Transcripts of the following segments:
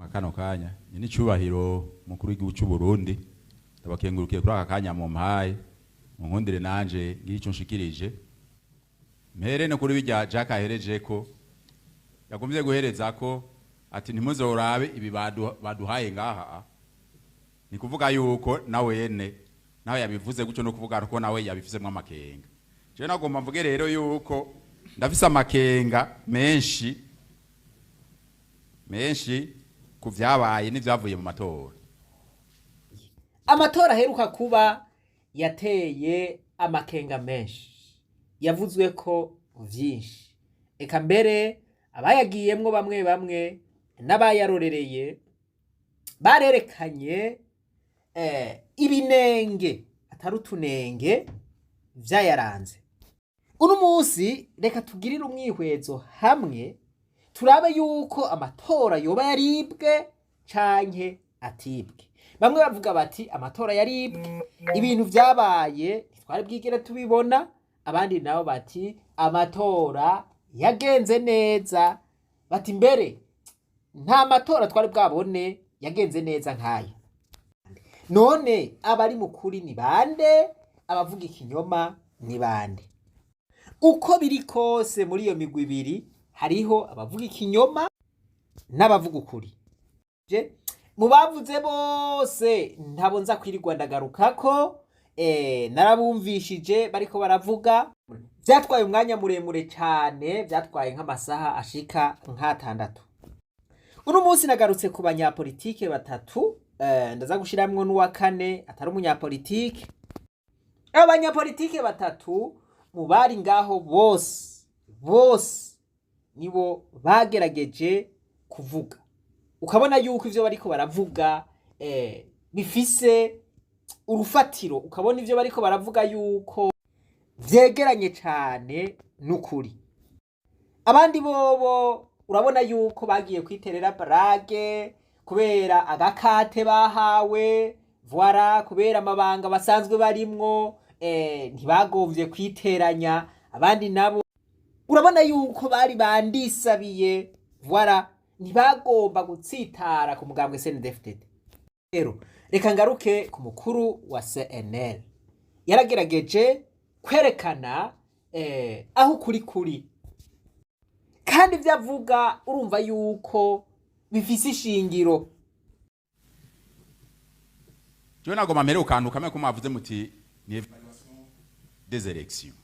Kano kanya ni cyubahiro mukuru w'igihugu cy'u Burundi ndabakengurukiye kuri aka kanya mu mpaye nkundire nanje ngicyo nshikirije mpere no kuri bijya Jack ahereje ko yagomvye guhereza ko ati ntimuzorabe ibi baduhaye ngaha ni kuvuga yuko nawe yabivuze gucyo no kuvuga ko nawe yabifizemo amakenga je nagomba mvuge rero yuko ndafise amakenga menshi kuvyabaye n'ivyavuye mu matora. Amatora aheruka kuba yateye amakenga menshi yavuzwe ko vyinshi eka mbere abayagiyemwo bamwe n'abayarorereye barerekanye ibinenge atari utunenge vyayaranze. Uno munsi reka tugirire umwihwezo hamwe turabe yuko amatora yoba yaribwe canke atibwe. Bamwe bavuga bati amatora yaribwe, ibintu vyabaye ntitwari bwigere tubibona, abandi nabo bati amatora yagenze neza, bati mbere nta matora twari bwabone yagenze neza nk'aya. None abari mukuri ni bande, abavuga ikinyoma ni bande? Uko biri kose muri iyo migwi ibiri hariho abavuga ikinyoma n'abavuga ukuri. Je mu bavuze bose ntabo nza kwirirwa ndagarukako, narabumvishije bariko baravuga, byatwaye umwanya muremure cyane, byatwaye nk'amasaha ashika nk'atandatu. Uno munsi nagarutse ku banyapolitike batatu, ndaza gushiramwo n'uwa kane atari umunyapolitike. Abanyapolitike batatu mu bari ngaho bose nibo bagerageje kuvuga, ukabona yuko ivyo bariko baravuga bifise urufatiro, ukabona ivyo bariko baravuga yuko vyegeranye cane n'ukuri. Abandi bobo urabona yuko bagiye kwiterera brage kubera agakate bahawe, voilà, kubera amabanga basanzwe barimwo, ntibagovye kwiteranya. Abandi nabo urabona yuko bari bandisabiye, voilà, ntibagomba gutsitara ku mugambwe CNDD-FDD. Rero reka ngaruke ku mukuru wa CNL, yaragerageje kwerekana aho kuri kandi vyavuga urumva yuko bifise ishingiro. Je nagomba mbere ukantu kamwe ko mwavuze muti ni evaluation des élections.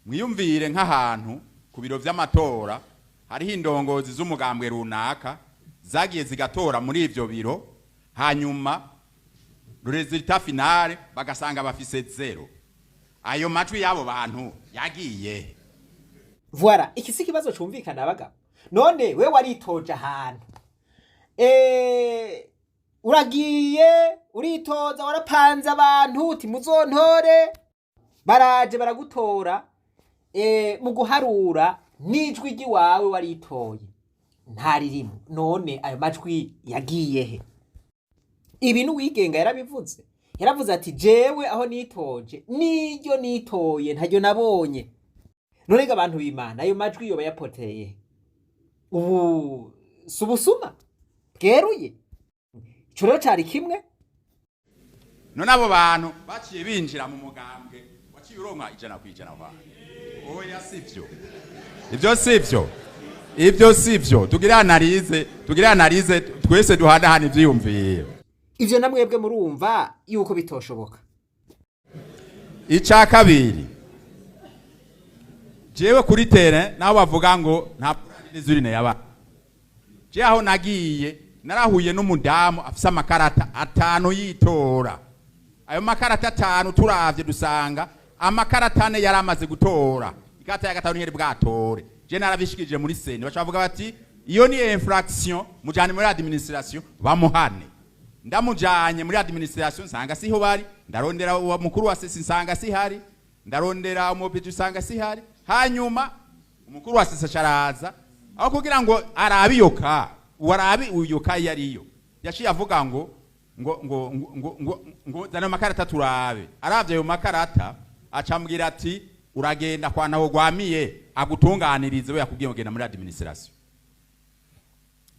Mwiyumvire nk'ahantu ku biro vy'amatora hariho indongozi z'umugambwe runaka zagiye zigatora muri ivyo biro, hanyuma resultat finale bagasanga bafise 0. Ayo majwi yabo bantu yagiye. Voilà, iki si kibazo cumvikana abagabo. None we waritoje ahantu, uragiye uritoza, warapanze abantu uti muzontore, baraje baragutora, mu guharura n'ijwi ry'iwawe waritoye ntaririmo. None ayo majwi yagiye he? Ibintu wigenga yaravuze ati jewe aho nitoje n'iryo nitoye ntaryo nabonye. None abantu b'Imana ayo majwi yoba yapoteye ubu subusuma bweruye curo cari kimwe. None abo bantu baciye binjira mu mugambwe waciye uronka 100% abantu. Oya sivyo, ivyo sivyo, tugire analize twese duhanahana ivyiyumviro. Ivyo namwebwe murumva yuko bitoshoboka. Ica kabiri, jewe kuri terrain naho bavuga ngo nta zurine yaba, je aho nagiye narahuye n'umudamu afise amakarata 5 yitora. Ayo makarata 5 turavye dusanga amakarata 4 yaramaze gutora, ikata ya gatanu ntiyari bwatore. Je narabishikije muri seni, bacavuga bati iyo ni infraction, mujane muri administration bamuhane. Ndamujanye muri administration nsanga siho bari, ndarondera uwa mukuru wa sesi nsanga sihari, ndarondera umupetu nsanga sihari. Hanyuma umukuru wa sesi caraza aho kugira ngo arabiyoka, warabi uyoka yariyo, yaciye avuga ngo zana makarata turabe. Aravye ayo makarata acambwira ati uragenda kwa naho gwamiye agutunganirize we yakubwiye ngenda muri administration.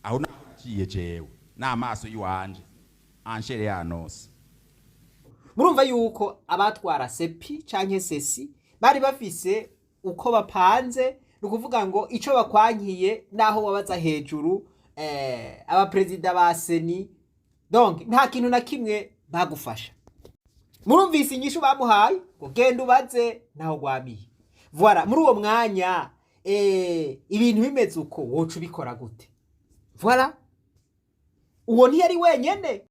aho naciye jewe n'amaso yiwanje anshere yanose. Murumva yuko abatwara sepi canke sesi bari bafise uko bapanze, nukuvuga ngo ico bakwankiye naho wabaza hejuru abaperezida ba seni, donc nta kintu na kimwe bagufasha. Murumvise inyishu bamuhaye ngo genda ubaze naho gwamiye. Voilà, muri uwo mwanya ibintu bimeze uko wocu bikora gute? Voilà, uwo ntiyari wenyene.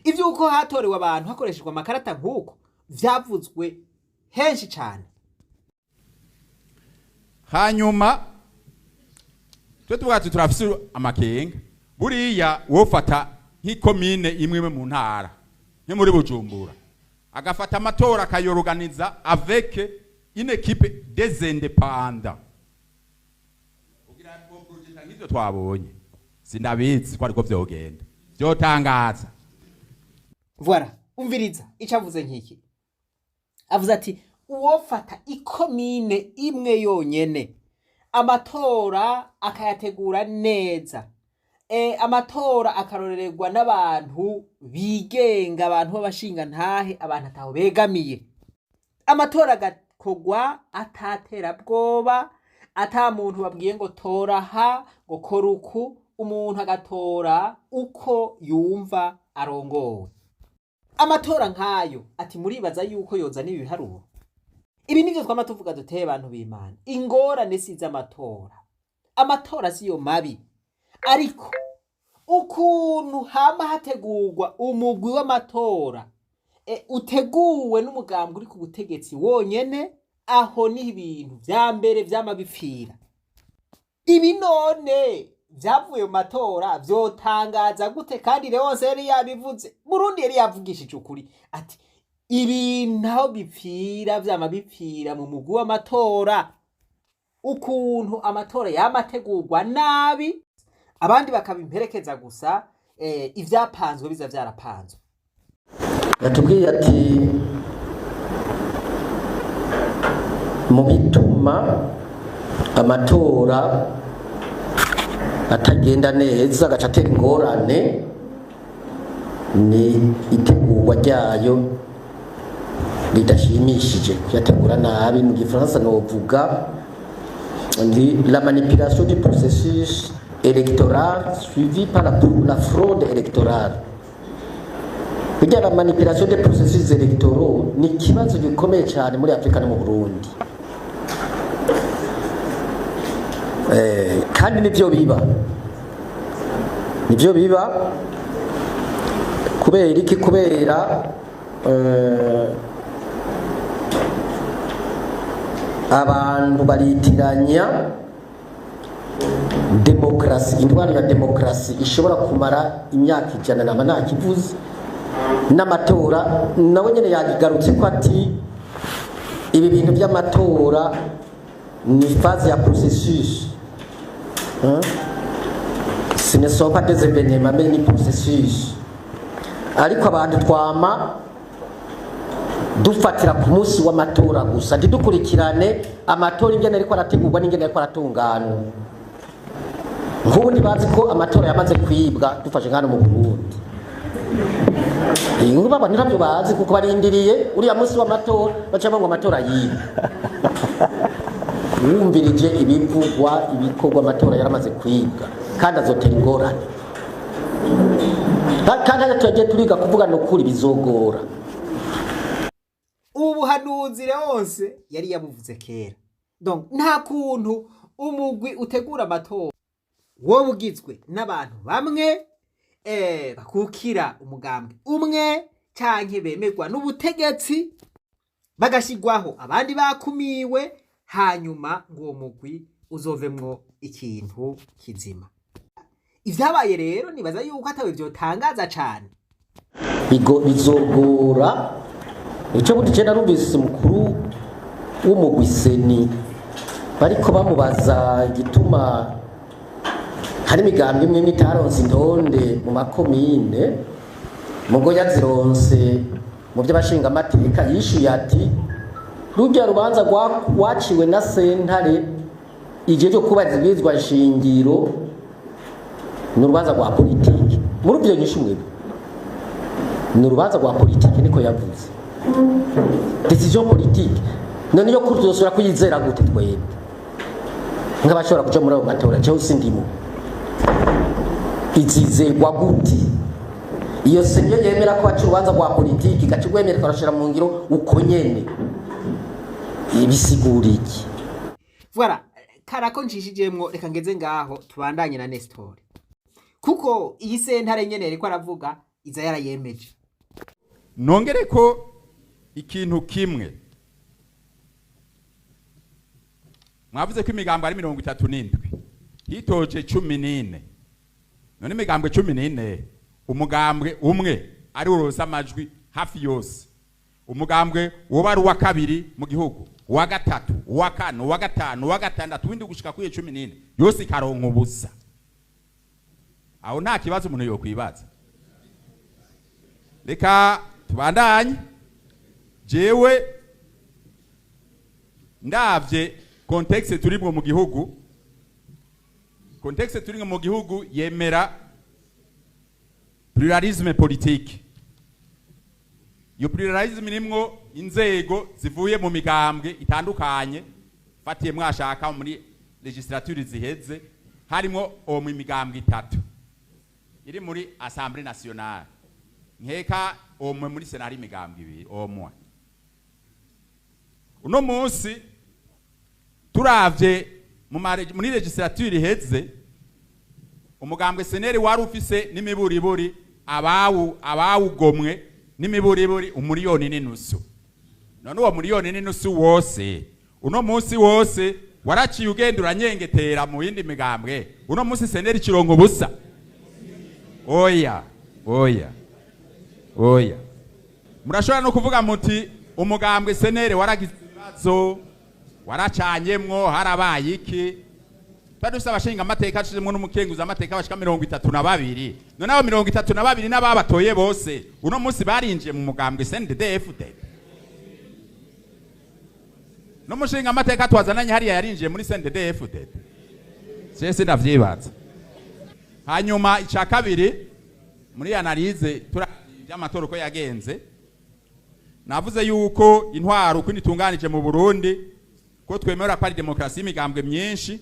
Ivyuko hatorewe abantu hakoreshejwe amakarata nk'uko vyavuzwe henshi cyane. Hanyuma twe tubwati turafise amakenga, buriya wofata nk'ikomine imwe mu ntara nko muri Bujumbura, agafata amatora akayorganiza avec une équipe des indépendants. Ugira ngo project nk'ivyo twabonye sindabizi ko ariko vyogenda vyotangaza. Voilà, umviriza icavuze nk'iki. Avuze ati uwofata ikomine imwe yonyene, amatora akayategura neza, amatora akarorerwa n'abantu bigenga, abantu b'abashinga ntahe, abantu ataho begamiye, amatora agakogwa atatera bwoba, ata muntu babwiye ngo toraha ngo koruku, umuntu agatora uko yumva arongowe. Amatora nkayo ati muribaza yuko yoza n'ibiharuro? Ibi nivyo twama tuvuga duteye abantu b'Imana. Ingorane siza amatora siyo mabi, ariko ukuntu hama hategurwa umugwi w'amatora uteguwe n'umugambwe uri ku butegetsi wonyene, aho ni ibintu vya mbere vyama bipfira. Ibi none vyavuye mu matora vyotangaza gute? Kandi Leonce yari yabivuze, Burundi yari yavugishije ukuri ati ibintu aho bipfira vyama bipfira mu mugwi w'amatora, ukuntu amatora yamategurwa nabi, abandi bakabimperekeza gusa, ivyapanzwe biza vyarapanzwe. Yatubwiye ati mu bituma amatora atagenda neza agaca atera ingorane ni itegurwa ryayo ridashimishije, yategura nabi. Mu gifaransa novuga ni la manipulation du processus électoral suivi par la fraude électorale. Burya la manipulation des processus électoraux ni ikibazo gikomeye cyane muri Afrika no mu Burundi, kandi nivyo biba kubera iki? Kubera abantu baritiranya demokrasi, indwara ya demokrasi ishobora kumara imyaka 100 nama ntakivuze, n'amatora nawe nyene yagigarutse ko ati ibi bintu by'amatora ni phase ya processus, ce ne sont pas des événements mais ni processus. Ariko abantu twama dufatira ku munsi w'amatora gusa, ntidukurikirane amatora ingene ariko arategurwa n'ingene ariko aratungana. Nk'ubundi bazi ko amatora yamaze kwibwa, dufashe nkano mu Burundi. Ngo baba ntabyo bazi kuko barindiriye uriya munsi w'amatora bacamo ngo amatora yibe. Wumvirije ibivugwa ibikorwa amatora yaramaze kwibwa kandi azotera ingorane. Kandi tujye turiga kuvuga no kuri bizogora. Ubuhanuzi Leonce yari yabuvuze kera. Donc nta kuntu umugwi utegura amatora wo bugizwe n'abantu bamwe bakukira umugambwe umwe canke bemerwa n'ubutegetsi bagashigwaho abandi bakumiwe, hanyuma ngo uwo mugwi uzovemwo ikintu kizima. Ivyabaye rero nibaza yuko atawe vyotangaza cane, bizogora. Ico buti narumvise mukuru w'umugwi seni bariko bamubaza igituma hari imigambi imwe itaronse indonde mu makomine, mugo yazironse mu by'abashinga amateka. Yishuye ati rujya rubanza rwaciwe na sentare igihe cyo kubazibizwa shingiro ni urubanza rwa politiki muri ibyo nyinshi mwebwe ni urubanza rwa politiki niko yavuze decision politique none yo kuzosura kuyizera gute twebwe nk'abashobora kuja muri abo matora cyo sindimo izizegwa gute iyo senyo yemera ko baca urubanza rwa politiki gacigwemera karashira mu ngiro uko nyene ibisigura iki voilà karako njishijemwo reka ngeze ngaho tubandanye na Nestor kuko iyi sentare nyene riko aravuga iza yarayemeje nongere ko ikintu kimwe mwavuze ko imigambwe ari 37 hitoje 14 none imigambwe 14 umugambwe umwe ari urosa amajwi hafi yose umugambwe woba ari uwa kabiri mu gihugu uwa gatatu uwa kane uwa gatanu uwa gatandatu windi gushika kuri 14 yose ikaronka ubusa aho nta kibazo umuntu yo kwibaza reka tubandanye jewe ndavye contexte turimwo mu gihugu yemera pluralisme politique iyo pluralisme nimwo inzego zivuye mu migambwe itandukanye fatiye mwashaka muri legislature ziheze harimo mu migambwe itatu iri muri Assemblée nationale nkeka omwe muri senari imigambwe ibiri omwe uno munsi turavye muri legislature iheze umugambwe seneri wari ufise n'imiburiburi abawugomwe n'imiburiburi 1,5 miliyoni none uwo 1,5 miliyoni wose uno munsi wose waraciye ugenda uranyengetera mu yindi migambwe uno munsi seneri kirongo busa oya murashobora no kuvuga muti umugambwe seneri waragize ibibazo waracanyemwo harabaye iki Twadufise abashinga amateka ashizemwo n'umukenguza amateka bashika 32 none abo 32 n'ababatoye bose uno munsi barinjiye mu mugambwe CNDD-FDD no mushinga amateka twazananye hariya yarinjiye muri CNDD-FDD sese ndavyibaza hanyuma ica kabiri muri analyse by'amatora ko yagenze navuze yuko intwaro uko nitunganije mu Burundi ko twemera ko ari demokrasi y'imigambwe myinshi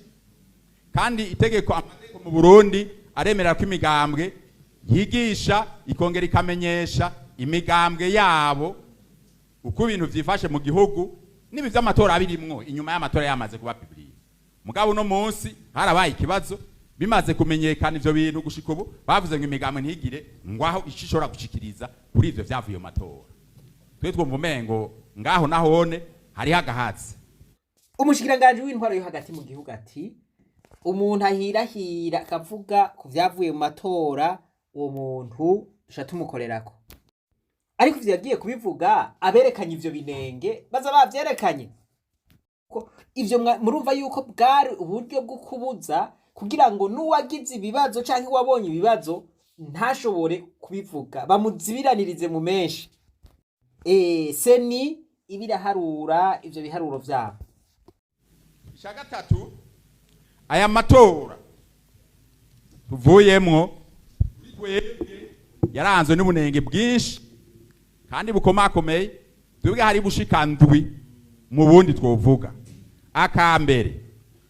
kandi itegeko amategeko mu Burundi aremera ko imigambwe yigisha ikongera ikamenyesha imigambwe yabo uko ibintu vyifashe mu gihugu nibi vy'amatora abirimwo inyuma y'amatora yamaze kuba publiye mugabo no munsi harabaye ikibazo bimaze kumenyekana ivyo bintu gushika ubu bavuze ngo imigambwe ntigire ngwaho ishishora gushikiriza kuri ivyo vyavuye mu matora twe twumva umengo ngaho nahone hari hagahatse umushikiranganje w'intwaro yo hagati mu gihugu ati umuntu ahirahira akavuga ku vyavuye mu matora uwo muntu dushatumukorerako ariko ivyo yagiye kubivuga aberekanye ivyo binenge baza bavyerekanye ko ivyo murumva yuko bwari uburyo bwo kubuza kugira ngo nuwagize ibibazo canke wabonye ibibazo ntashobore kubivuga bamuzibiranirize mu menshi seni ibiraharura ivyo biharuro vyabo isha gatatu aya matora tuvuyemwo yaranzwe n'ubunenge bwinshi kandi bukomakomeye twebwe hari bushikandwi mu bundi twovuga akambere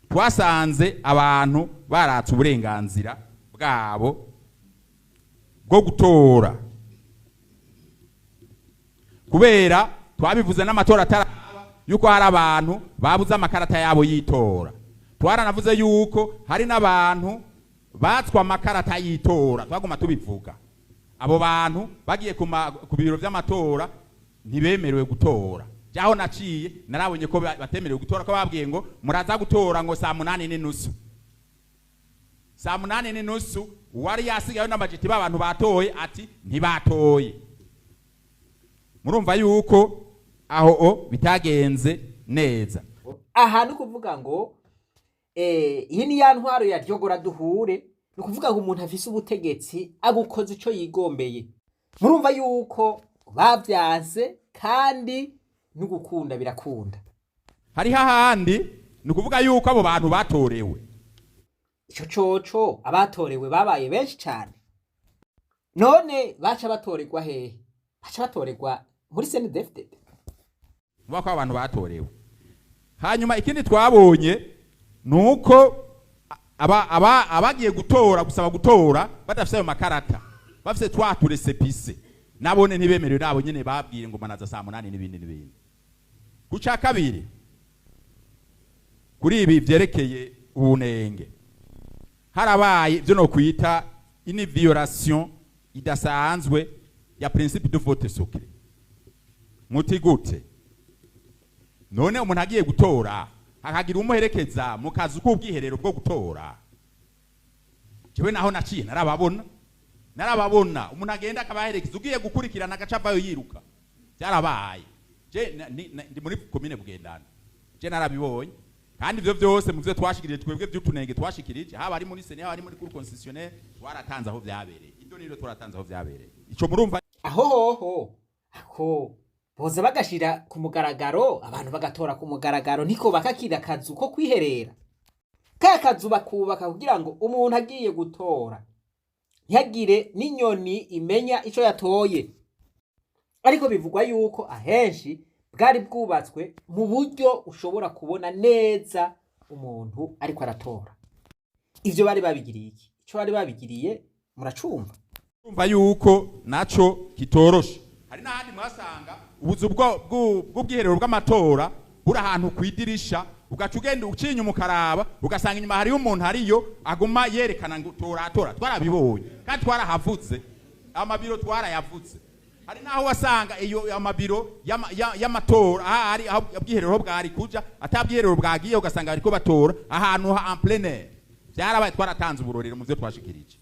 twasanze abantu baratse uburenganzira bwabo bwo gutora kubera twabivuze n'amatora ataraba yuko hari abantu babuze amakarata yabo yitora twaranavuze yuko hari n'abantu batswa amakarata yitora twaguma tubivuga abo bantu bagiye ku biro vy'amatora ntibemerewe gutora jaho naciye narabonye ko batemerewe gutora ko babwiye ngo muraza gutora ngo saa 8:30 saa 8:30 wari yasigaye n'amajiti b'abantu batoye ati ntibatoye murumva yuko aho bitagenze neza aha ni kuvuga ngo iyi ni ya ntwaro ya ryogora duhure ni kuvuga ngo umuntu afise ubutegetsi agukoze ico yigombeye murumva yuko bavyanse kandi n'ugukunda birakunda hari hahandi ni kuvuga yuko abo bantu batorewe ico coco abatorewe babaye benshi cyane. None baca batorerwa hehe? Baca batorerwa muri CNDD-FDD. Vuga ko abantu batorewe. Hanyuma ikindi twabonye nuko abagiye gutora gusaba gutora badafite ayo makarata bafite twature sepise nabone ntibemerewe nabo nyene babwiye ngo manaza saa 8 n'ibindi. Kuca kabiri kuri ibi vyerekeye ubunenge harabaye ivyo no kwita une violation idasanzwe ya principe de vote secret. Muti gute? None umuntu agiye gutora hakagira umuherekeza mu kazu k'ubwiherero bwo gutora. Jewe naho naciye narababona umuntu agenda akabaherekeza ugiye gukurikirana agacavayo yiruka. Byarabaye. Je ndi muri commune Bugendana. Je narabibonye kandi ivyo byose mu byo twashikirije twebwe by'utunenge twashikirije haba ari muri Sene haba ari muri cour constitutionnelle twaratanze aho byabereye. Ibyo niro twaratanze aho byabereye. Ico murumva Ako boza bagashira ku mugaragaro abantu bagatora ku mugaragaro niko bakakira akazu ko kwiherera. Ka kazu bakubaka kugira ngo umuntu agiye gutora ntihagire n'inyoni imenya ico yatoye. Ariko bivugwa yuko ahenshi bwari bwubatswe mu buryo ushobora kubona neza umuntu ariko aratora. Ivyo bari babigiriye iki? Ico bari babigiriye muracumva? Umva yuko naco kitoroshe. Hari n'ahandi mwasanga ubuzu bw'ubwiherero bw'amatora buri ahantu kwidirisha ugaca ugenda ucinya umukaraba ugasanga inyuma hariyo umuntu hariyo aguma yerekana ngo tora twarabibonye kandi twarahavuze amabiro twarayavuze. Hari naho wasanga iyo amabiro y'amatora ari ubwiherero bwari kuja atabwiherero bwagiye ugasanga bariko batora ahantu ha en plein air. Byarabaye twaratanze uburorero mu byo twashikirije.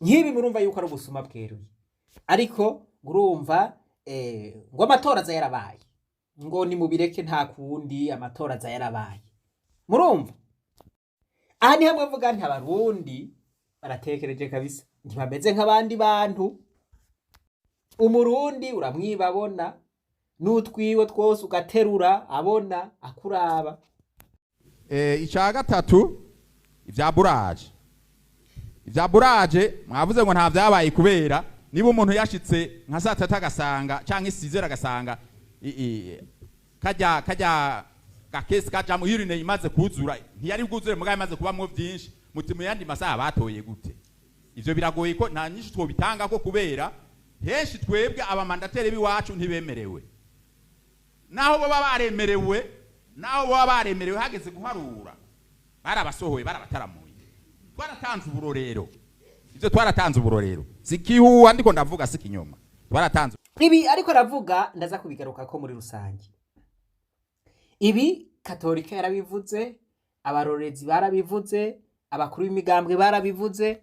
Nkibi murumva yuko ari ubusuma bweruye. Ariko urumva ngo amatora za yarabaye ngo ni mubireke nta kundi amatora za yarabaye. Murumva aha ni hamwe avuga nti abarundi baratekereje kabisa ntibameze nk'abandi bantu. Umurundi uramwibabona n'utwiwe twose ugaterura abona akuraba. Icya gatatu ivya buraje mwavuze ngo nta vyabaye kubera niba umuntu yashitse nka saa 3 agasanga canke 6 agasanga kajya gakesi kaja mu urine imaze kuzura ntiyari bwuzure mugaye imaze kubamwo byinshi mutima yandi masaha batoye gute. Ivyo biragoye ko nta nyinshi twobitanga ko kubera henshi twebwe abamandateri biwacu ntibemerewe naho bo baremerewe hageze guharura barabasohoye barabataramuye. Twaratanze uburorero ivyo twaratanze uburorero sikihuwa ndiko ndavuga sikinyoma twaratanze ibi ariko aravuga ndaza kubigaruka ko muri rusange. Ibi Katolika yarabivuze, abarorezi barabivuze, abakuru b'imigambwe barabivuze,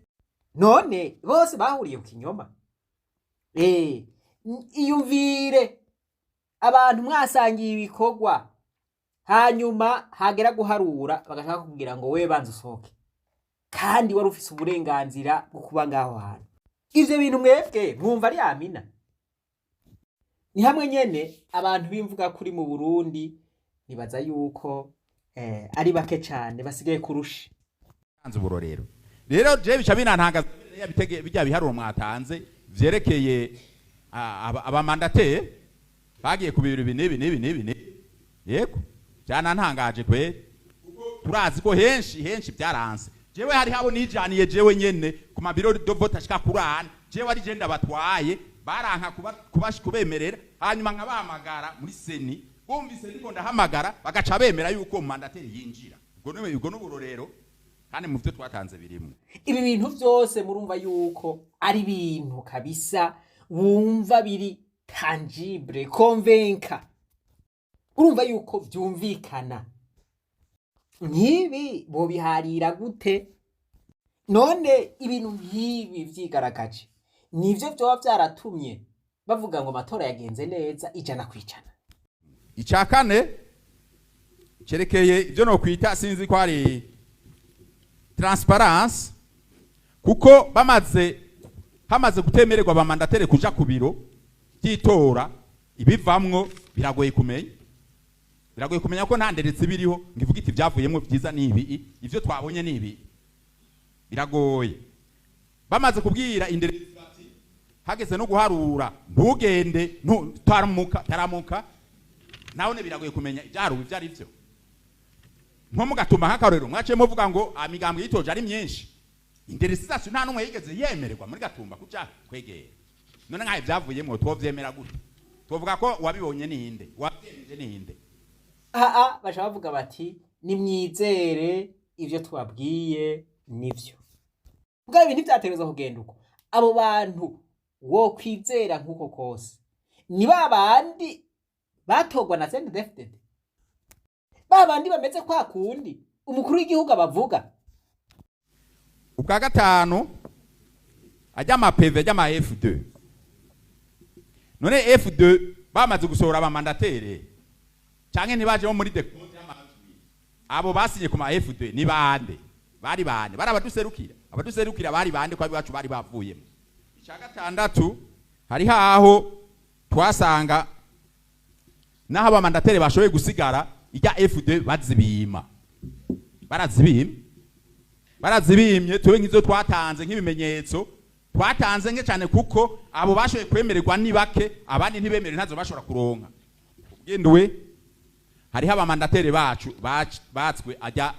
none bose bahuriye ku kinyoma. Iyumvire abantu mwasangiye ibikorwa hanyuma hagera guharura bagashaka kugira ngo we banze usohoke kandi wari ufise uburenganzira bwo kuba ngaho hantu. Ivyo bintu mwebwe mwumva ari amina. Ni hamwe nyene abantu bimvuga kuri mu Burundi nibaza yuko ari bake cyane basigaye kurusha. Tanze uburorero rero je bica binantangaza bijya biharuro mwatanze vyerekeye abamandate bagiye ku bibiri nibi yego byanantangaje kwe turazi ko henshi byaranze. Jewe hari habo nijaniye jewe nyene ku mabiro de vote ashika kurana jewe ari genda batwaye baranka kubemerera hanyuma nkabahamagara muri seni bumvise ndiko ndahamagara bagaca bemera yuko mandateri yinjira. Ubwo n'uburorero kandi mu byo twatanze birimo. Ibi bintu byose murumva yuko ari bintu kabisa wumva biri tangible convaincre. Urumva yuko byumvikana. Nkibi bo biharira gute? None ibintu nkibi vyigaragaje nivyo byo byaratumye bavuga ngo amatora yagenze neza ijana kwijana. Icakane cerekeye ibyo no kwita sinzi ko ari transparence kuko hamaze gutemererwa abamandateri kuja ku biro by'itora ibivamwo biragoye kumenya ko nta nderetse biriho ngivuga iti byavuyemo byiza nibi ivyo twabonye nibi biragoye. Bamaze kubwira inderezi bati hageze no guharura ntugende taramuka naone biragoye kumenya ibyaruwe ivyari byo. Nko mugatuma nk'akarero mwaciye muvuga ngo amigambwe yitoje ari myinshi. Inderezi zacu nta numwe yigeze yemererwa muri Gatumba kuja kwegera. None nkaye byavuyemo twovyemera gute? Tuvuga ko wabibonye ninde? Wabyemeje ninde? Bacha bavuga bati nimwizere ivyo twabwiye nivyo. Ubwo ibintu byatereza kugenda uko. Abo bantu wo kwizera nkuko kose. Ni babandi batogwa na CNDD-FDD. Babandi bameze kwa kundi umukuru w'igihugu abavuga. Ubwa gatanu ajya amapeve ajya ama F2. None F2 bamaze gusohora abamandatere canke ntibaje bo muri decompte y'amajwi. Abo basinye ku ma F2 ni bande? Bari bande? Bari abaduserukira bari bande kwa biwacu bari bavuyemo. Icya gatandatu hari haho twasanga naho abamandatere bashoboye gusigara ijya F2 bazibima. Barazibimye tuwe nkizo twatanze nk'ibimenyetso twatanze nke cyane kuko abo bashoboye kwemererwa ni bake abandi ntibemere ntazo bashobora kuronka. Ubwendwe hari haba mandatere bacu batswe ajya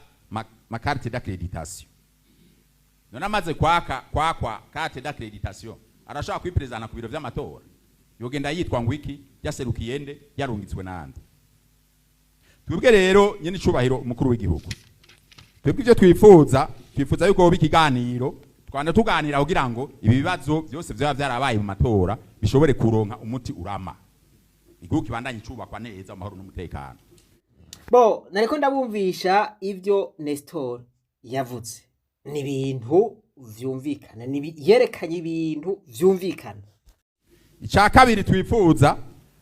carte d'accréditation. None amaze kwakwa carte d'accréditation arashaka kwipresana ku biro vy'amatora. Yogenda yitwa ngwiki yaserukiyende yarungitswe nande. Twebwe rero nyene icubahiro umukuru w'igihugu. Twebwe ivyo twifuza yuko bikiganiro twanda tuganira kugira ngo ibi bibazo byose byaba byarabaye mu matora bishobore kuronka umuti urama. Igihugu kibandanye cubakwa neza amahoro n'umutekano. Bo nariko ndabumvisha ivyo Nestor yavuze. Ni ibintu vyumvikana, yerekanye ibintu vyumvikana. Icya kabiri twifuza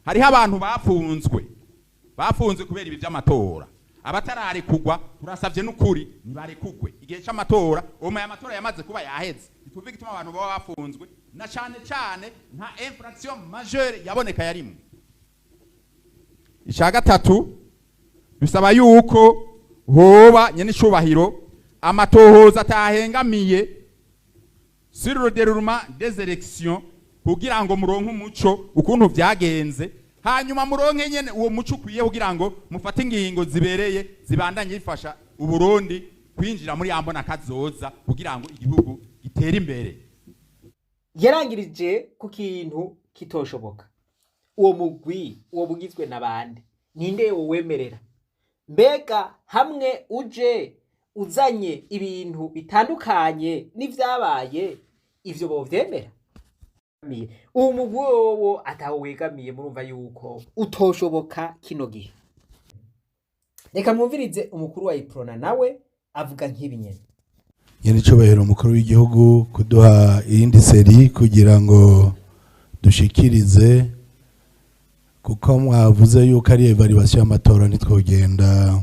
hariho abantu bafunzwe kubera ibi by'amatora. Abatarari kugwa turasavye n'ukuri nibare kugwe igihe cy'amatora amatora yamaze kuba yaheze. Tuvuga ituma abantu baba bafunzwe na cyane nta infraction majeure yaboneka yarimwe. Icya gatatu bisaba yuko hoba nyene icubahiro amatohoza atahengamiye sur le déroulement des élections kugira ngo muronke umuco ukuntu vyagenze hanyuma muronke nyene uwo muco ukwiye kugira ngo mufate ingingo zibereye zibandanye bifasha Uburundi kwinjira muri ambona kazoza kugira ngo igihugu gitere imbere. Yarangirije ku kintu kitoshoboka. Uwo mugwi uwo bugizwe nabande ninde wowemerera? Mbega hamwe uje uzanye ibintu bitandukanye n'ivyabaye ivyo bovyemera? Uwo mugwi wowo atawegamiye murumva yuko utoshoboka kino gihe. Reka mwumvirize umukuru wa Iprona nawe avuga nk'ibinyene. Nyene icubahiro umukuru w'igihugu kuduha iyindi seri kugira ngo dushikirize kuko mwavuze yuko ari evaluation y'amatora nitwogenda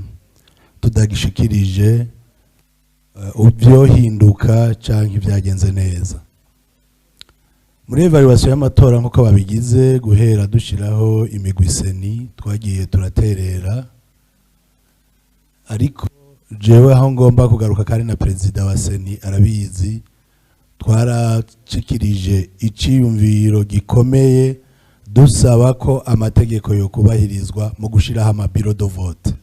tudagishikirije ubyohinduka canke ibyagenze neza. Muri evaluation y'amatora nkuko babigize guhera dushiraho imigwiseni twagiye turaterera, ariko jewe aho ngomba kugaruka kandi na president wa seni arabizi twaracikirije iciyumviro gikomeye dusaba ko amategeko yo kubahirizwa mu gushiraho ama bureau de vote.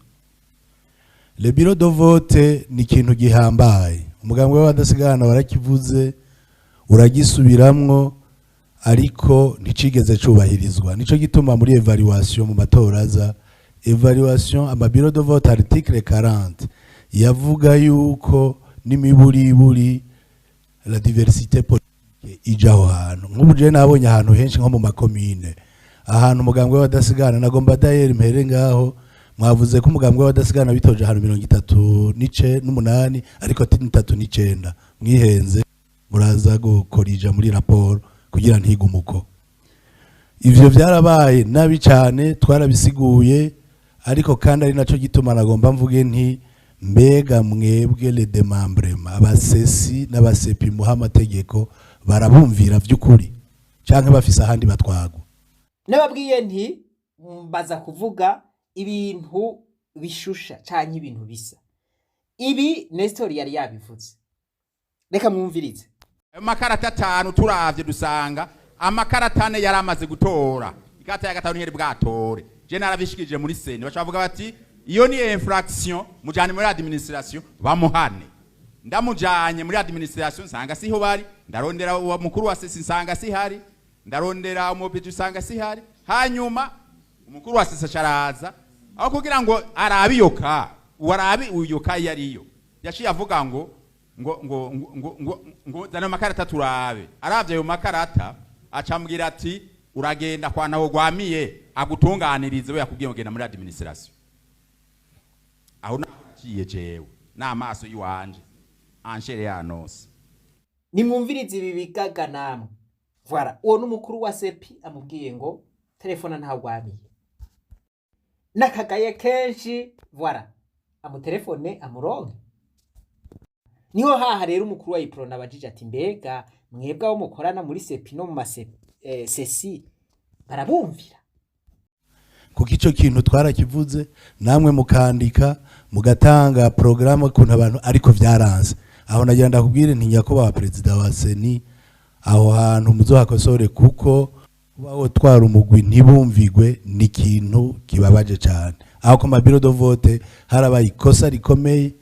Le bureau de vote ni ikintu gihambaye, umugambwe w'abadasigana warakivuze uragisubiramwo ariko nticigeze cubahirizwa. Nico gituma muri evaluation mu matora aza evaluation ama bureau de vote article 40 yavuga yuko n'imiburiburi la diversité politique ijaho hantu. Nk'ubu je nabonye ahantu henshi nko mu makomine ahantu umugambwe w'abadasigana nagomba dayer mpere ngaho mwavuze ko umugambwe w'abadasigana bitoje ahantu 38 ariko 39 mwihenze muraza gukorija muri raporo kugira ntigumuko. Ivyo byarabaye nabi cyane twarabisiguye, ariko kandi ari naco gituma nagomba mvuge nti mbega mwebwe le demembrement abasesi n'abasepi mu amategeko barabumvira vy'ukuri canke bafise ahandi batwagwa? Nababwiye nti baza kuvuga ibintu bishusha canke ibintu bisa. Ibi Nestor yari yabivuze. reka mwumvirize. ayo makarata 5 turavye dusanga amakarata 4 yaramaze gutora ikarata ya gatanu ntiyari bwatore je narabishikije muri seni bacavuga bati iyo ni infraction mujane muri administration bamuhane ndamujanye muri administration nsanga siho bari ndarondera uwa mukuru wa sesi nsanga sihari ndarondera umubiti nsanga sihari hanyuma umukuru wa sesi caraza aho kugira ngo arabiyoka warabi uyoka yariyo yaciye avuga ngo zano makarata turabe aravye ayo makarata acambwira ati uragenda kwa naho gwamiye agutunganirize we yakubwiye ngenda muri administration aho naciye jewe n'amaso yiwanje anshere yanose. Nimwumvirize ibi bigaga namwe. Voilà, uwo n'umukuru wa sepi amubwiye ngo telefone ntagwamiye. Nakagaye kenshi, voilà, amutelefone amuronke. Niho haha rero umukuru wa ipro nabajije ati mbega mwebwe abo mukorana muri sepi no mu sesi barabumvira. Kuko ico kintu twarakivuze namwe mukandika mugatanga programme kuntu abantu ariko vyaranze aho nagira ndakubwire nti nyakubahwa perezida wa seni aho hantu muzohakosore kuko baho twara umugwi ntibumvigwe ni kintu kibabaje cyane aho ku mabiro de vote harabaye ikosa rikomeye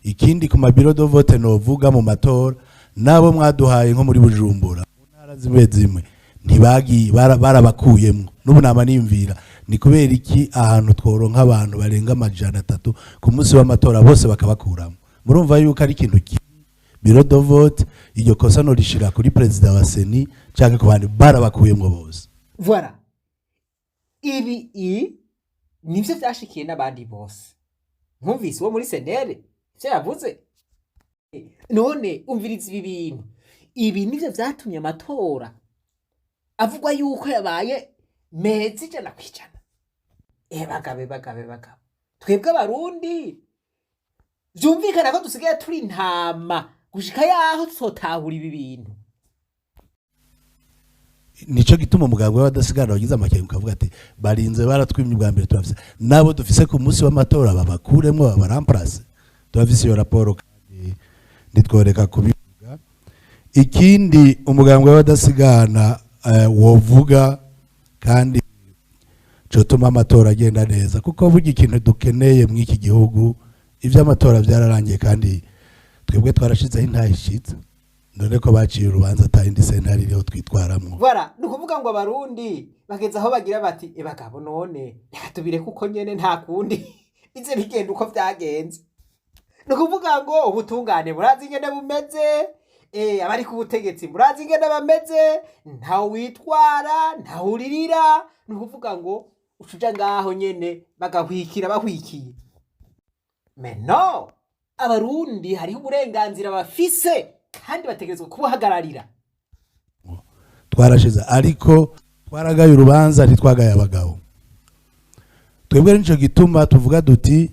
ikindi ku mabiro de vote novuga mu matora nabo mwaduhaye nko muri Bujumbura ntara zimwe ntibagi barabakuyemo n'ubu nama nimvira ni kubera iki ahantu tworonka abantu barenga 300 ku munsi w'amatora bose bakabakuramo murumva yuko ari ikintu biro de vote iryo kosa no rishira kuri president wa seni cyangwa ku bantu barabakuyemo bose. Voilà, ibi nivyo vyashikiye n'abandi bose mwumvise wo muri senere ivyo yavuze. None umviriza ibi bintu ibi nivyo vyatumye amatora avugwa yuko yabaye mezi ijana kwijana. Bagabe twebwe abarundi vyumvikana ko dusigaye turi ntama gushika yaho tutotahura ibi bintu. Nico gituma umugambwe w'abadasigana wagize amakenga kavuga ati barinze baratwimye ubwa mbere turafise nabo dufise ku munsi w'amatora babakuremwo babaramplace turafise iyo raporo kandi nditworeka kubivuga. Ikindi umugambwe w'abadasigana wovuga kandi cotuma amatora agenda neza kuko burya ikintu dukeneye mu iki gihugu ivyo amatora byararangiye kandi twebwe twarashizeho intahishitse none ko baciye urubanza atayindi sentari rero twitwaramwo. Voilà, nukuvuga ngo abarundi bageze aho bagira bati bagabo none reka tubire kuko nyene nta kundi bize bigenda uko vyagenze. Nukuvuga ngo ubutungane murazi ingene bumeze abari ku butegetsi murazi ingene bameze nta witwara nta uririra. Nukuvuga ngo ucuja ngaho nyene bagahwikira bahwikiye. Meno abarundi hariho uburenganzira bafise kandi bategerezwa kubuhagararira. Twarashize ariko twaragaye urubanza ntitwagaye abagabo twebwe nico gituma tuvuga duti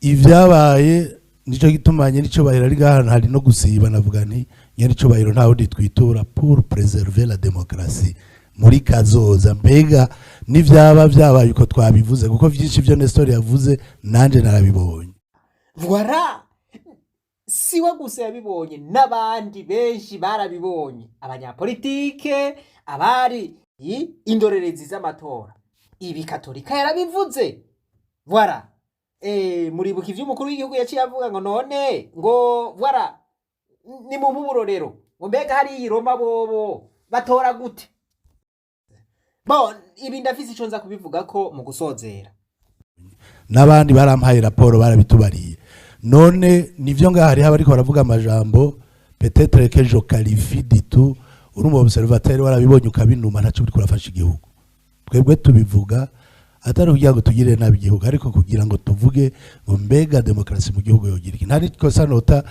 ivyabaye nico gituma nyene nico bahera ari gahantu hari no gusiba navuga nti nyene nico bahero ntaho ditwitura pour préserver la démocratie muri kazoza mbega n'ivyaba vyabaye uko twabivuze kuko vyinshi vyo Nestor yavuze nanje narabibonye. Voilà, siwe gusa yabibonye n'abandi benshi barabibonye abanyapolitike abari indorerezi z'amatora ibi katolika yarabivuze. Voilà, muribuka ivyo umukuru w'igihugu yaciye avuga ngo none ngo voilà ni mu burorero ngo mbega hari i Roma bobo batora gute. Bon, ibi ndafise ico nza kubivuga ko mu gusozera n'abandi barampaye raporo barabitubariye none nivyo ngaho hari bariko baravuga amajambo peut-être que je qualifie du tout uri mu observateur warabibonye ukabinuma ntaco biri kurafasha igihugu twebwe tubivuga atari kugira ngo tugire nabi igihugu ariko kugira ngo tuvuge ngo mbega demokrasi mu gihugu yogira iki ntari kosa nota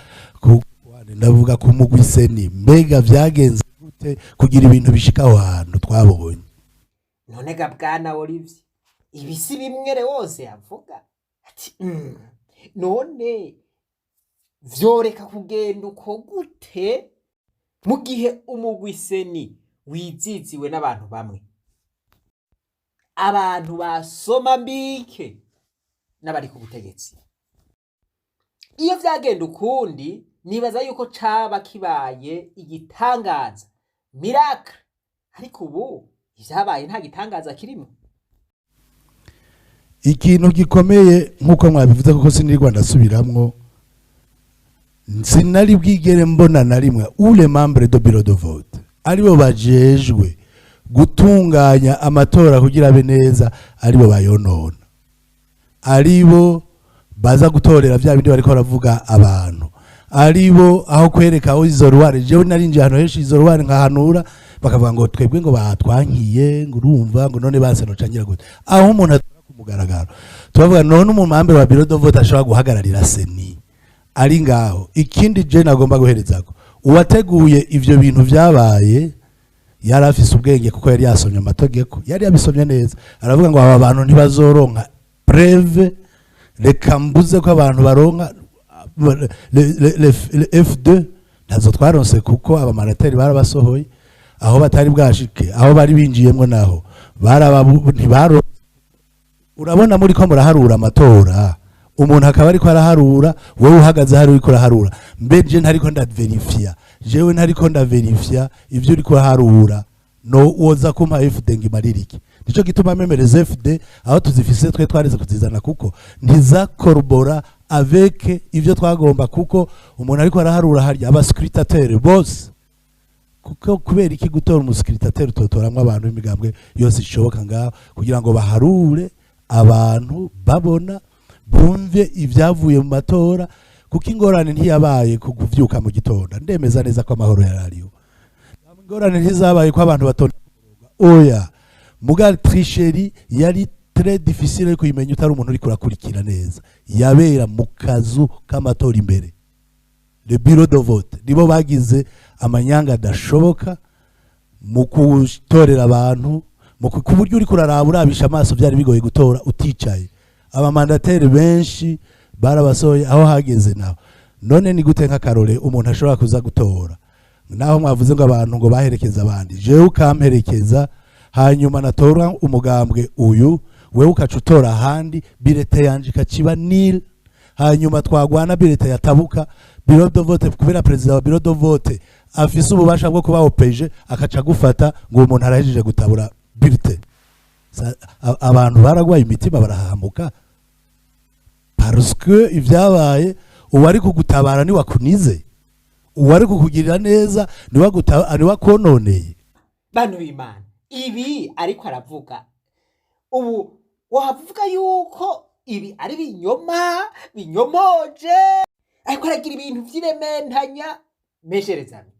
ndavuga ku mugwi seni mbega vyagenze gute kugira ibintu bishika aho hantu twabonye. None gabwana Olivier ibi si bimwere wose yavuga ati none vyoreka kugenda uko gute mu gihe umugwi seni wiziziwe n'abantu bamwe abantu basoma mbike n'abari ku butegetsi. Iyo vyagenda ukundi nibaza yuko caba kibaye igitangaza miracle, ariko ubu ivyabaye nta gitangaza kirimo. ikintu gikomeye nk'uko mwabivuze kuko sinirwa ndasubiramwo, sinari bwigere mbona na rimwe ule membre de bureau de vote aribo bajejwe gutunganya amatora kugira abe neza, aribo bayonona, aribo baza gutorera vya bindi bariko baravuga abantu, aribo aho kwereka aho izo ruware. Jewe narinje hano henshi izo ruware nkahanura bakavuga ngo twebwe ngo batwankiye ngo urumva ngo none base no cangira gute, aho umuntu atora ku mugaragaro tubavuga none umumambe wa bureau de vote ashobora guhagararira seni ari ngaho. Ikindi je nagomba guherezako uwateguye ivyo bintu vyabaye yari afise ubwenge kuko yari yasomye amategeko, yari yabisomye neza, aravuga ngo aba bantu ntibazoronka preve, reka mbuze ko abantu baronka le F2 nazo twaronse kuko abamanateri barabasohoye aho batari bwashike, aho bari binjiyemwo naho ntibaro. Urabona muri ko muraharura amatora, umuntu akaba ariko araharura, wowe uhagaze hari uriko araharura, mbeje ntariko ndaverifya, jewe ntariko ndaverifya ivyo uriko araharura, no woza kumpa FD ngimaririki. Nico gituma memereza FD aho tuzifise twe twareze kuzizana kuko ntizakorobora avec ivyo twagomba, kuko umuntu ariko araharura hari abascrutateur bose, kuko kubera iki gutora umuscrutateur utotoramwe abantu b'imigambwe yose ishoboka ngaho kugira ngo baharure abantu babona bumve ivyavuye mu matora, kuko ingorane ntiyabaye kuvyuka mu gitondo. Ndemeza neza ko amahoro yarariho, ingorane ntizabaye ko abantu batonda oya, mugal tricherie yari très difficile kuyimenya utari umuntu uri kurakurikira neza, yabera mu kazu k'amatora imbere. Le bureau de vote nibo bagize amanyanga adashoboka mu kutorera abantu, mu kuburyo uri kuraraba urabisha amaso byari bigoye gutora uticaye. Abamandateri benshi barabasohoye aho hageze naho. None ni gute nka Karole umuntu ashobora kuza gutora naho mwavuze ngo abantu ngo baherekeza abandi, jewe ukamperekeza hanyuma natora umugambwe uyu, wewe ukacutora ahandi, birete yanje kaciba nil, hanyuma twagwana birete yatabuka bureau de vote, kubera president wa bureau de vote afise ububasha bwo kuba OPG akaca gufata ngo umuntu arahejeje gutabura birete. Abantu baragwaye imitima barahamuka parce que ivyabaye uwari kugutabara ni wakunize, uwari kukugirira neza ni wakononeye. Bantu b'Imana, ibi ariko aravuga ubu wavuga yuko ibi ari binyomoje, ariko aragira ibintu vy'irementanya. Mesherezana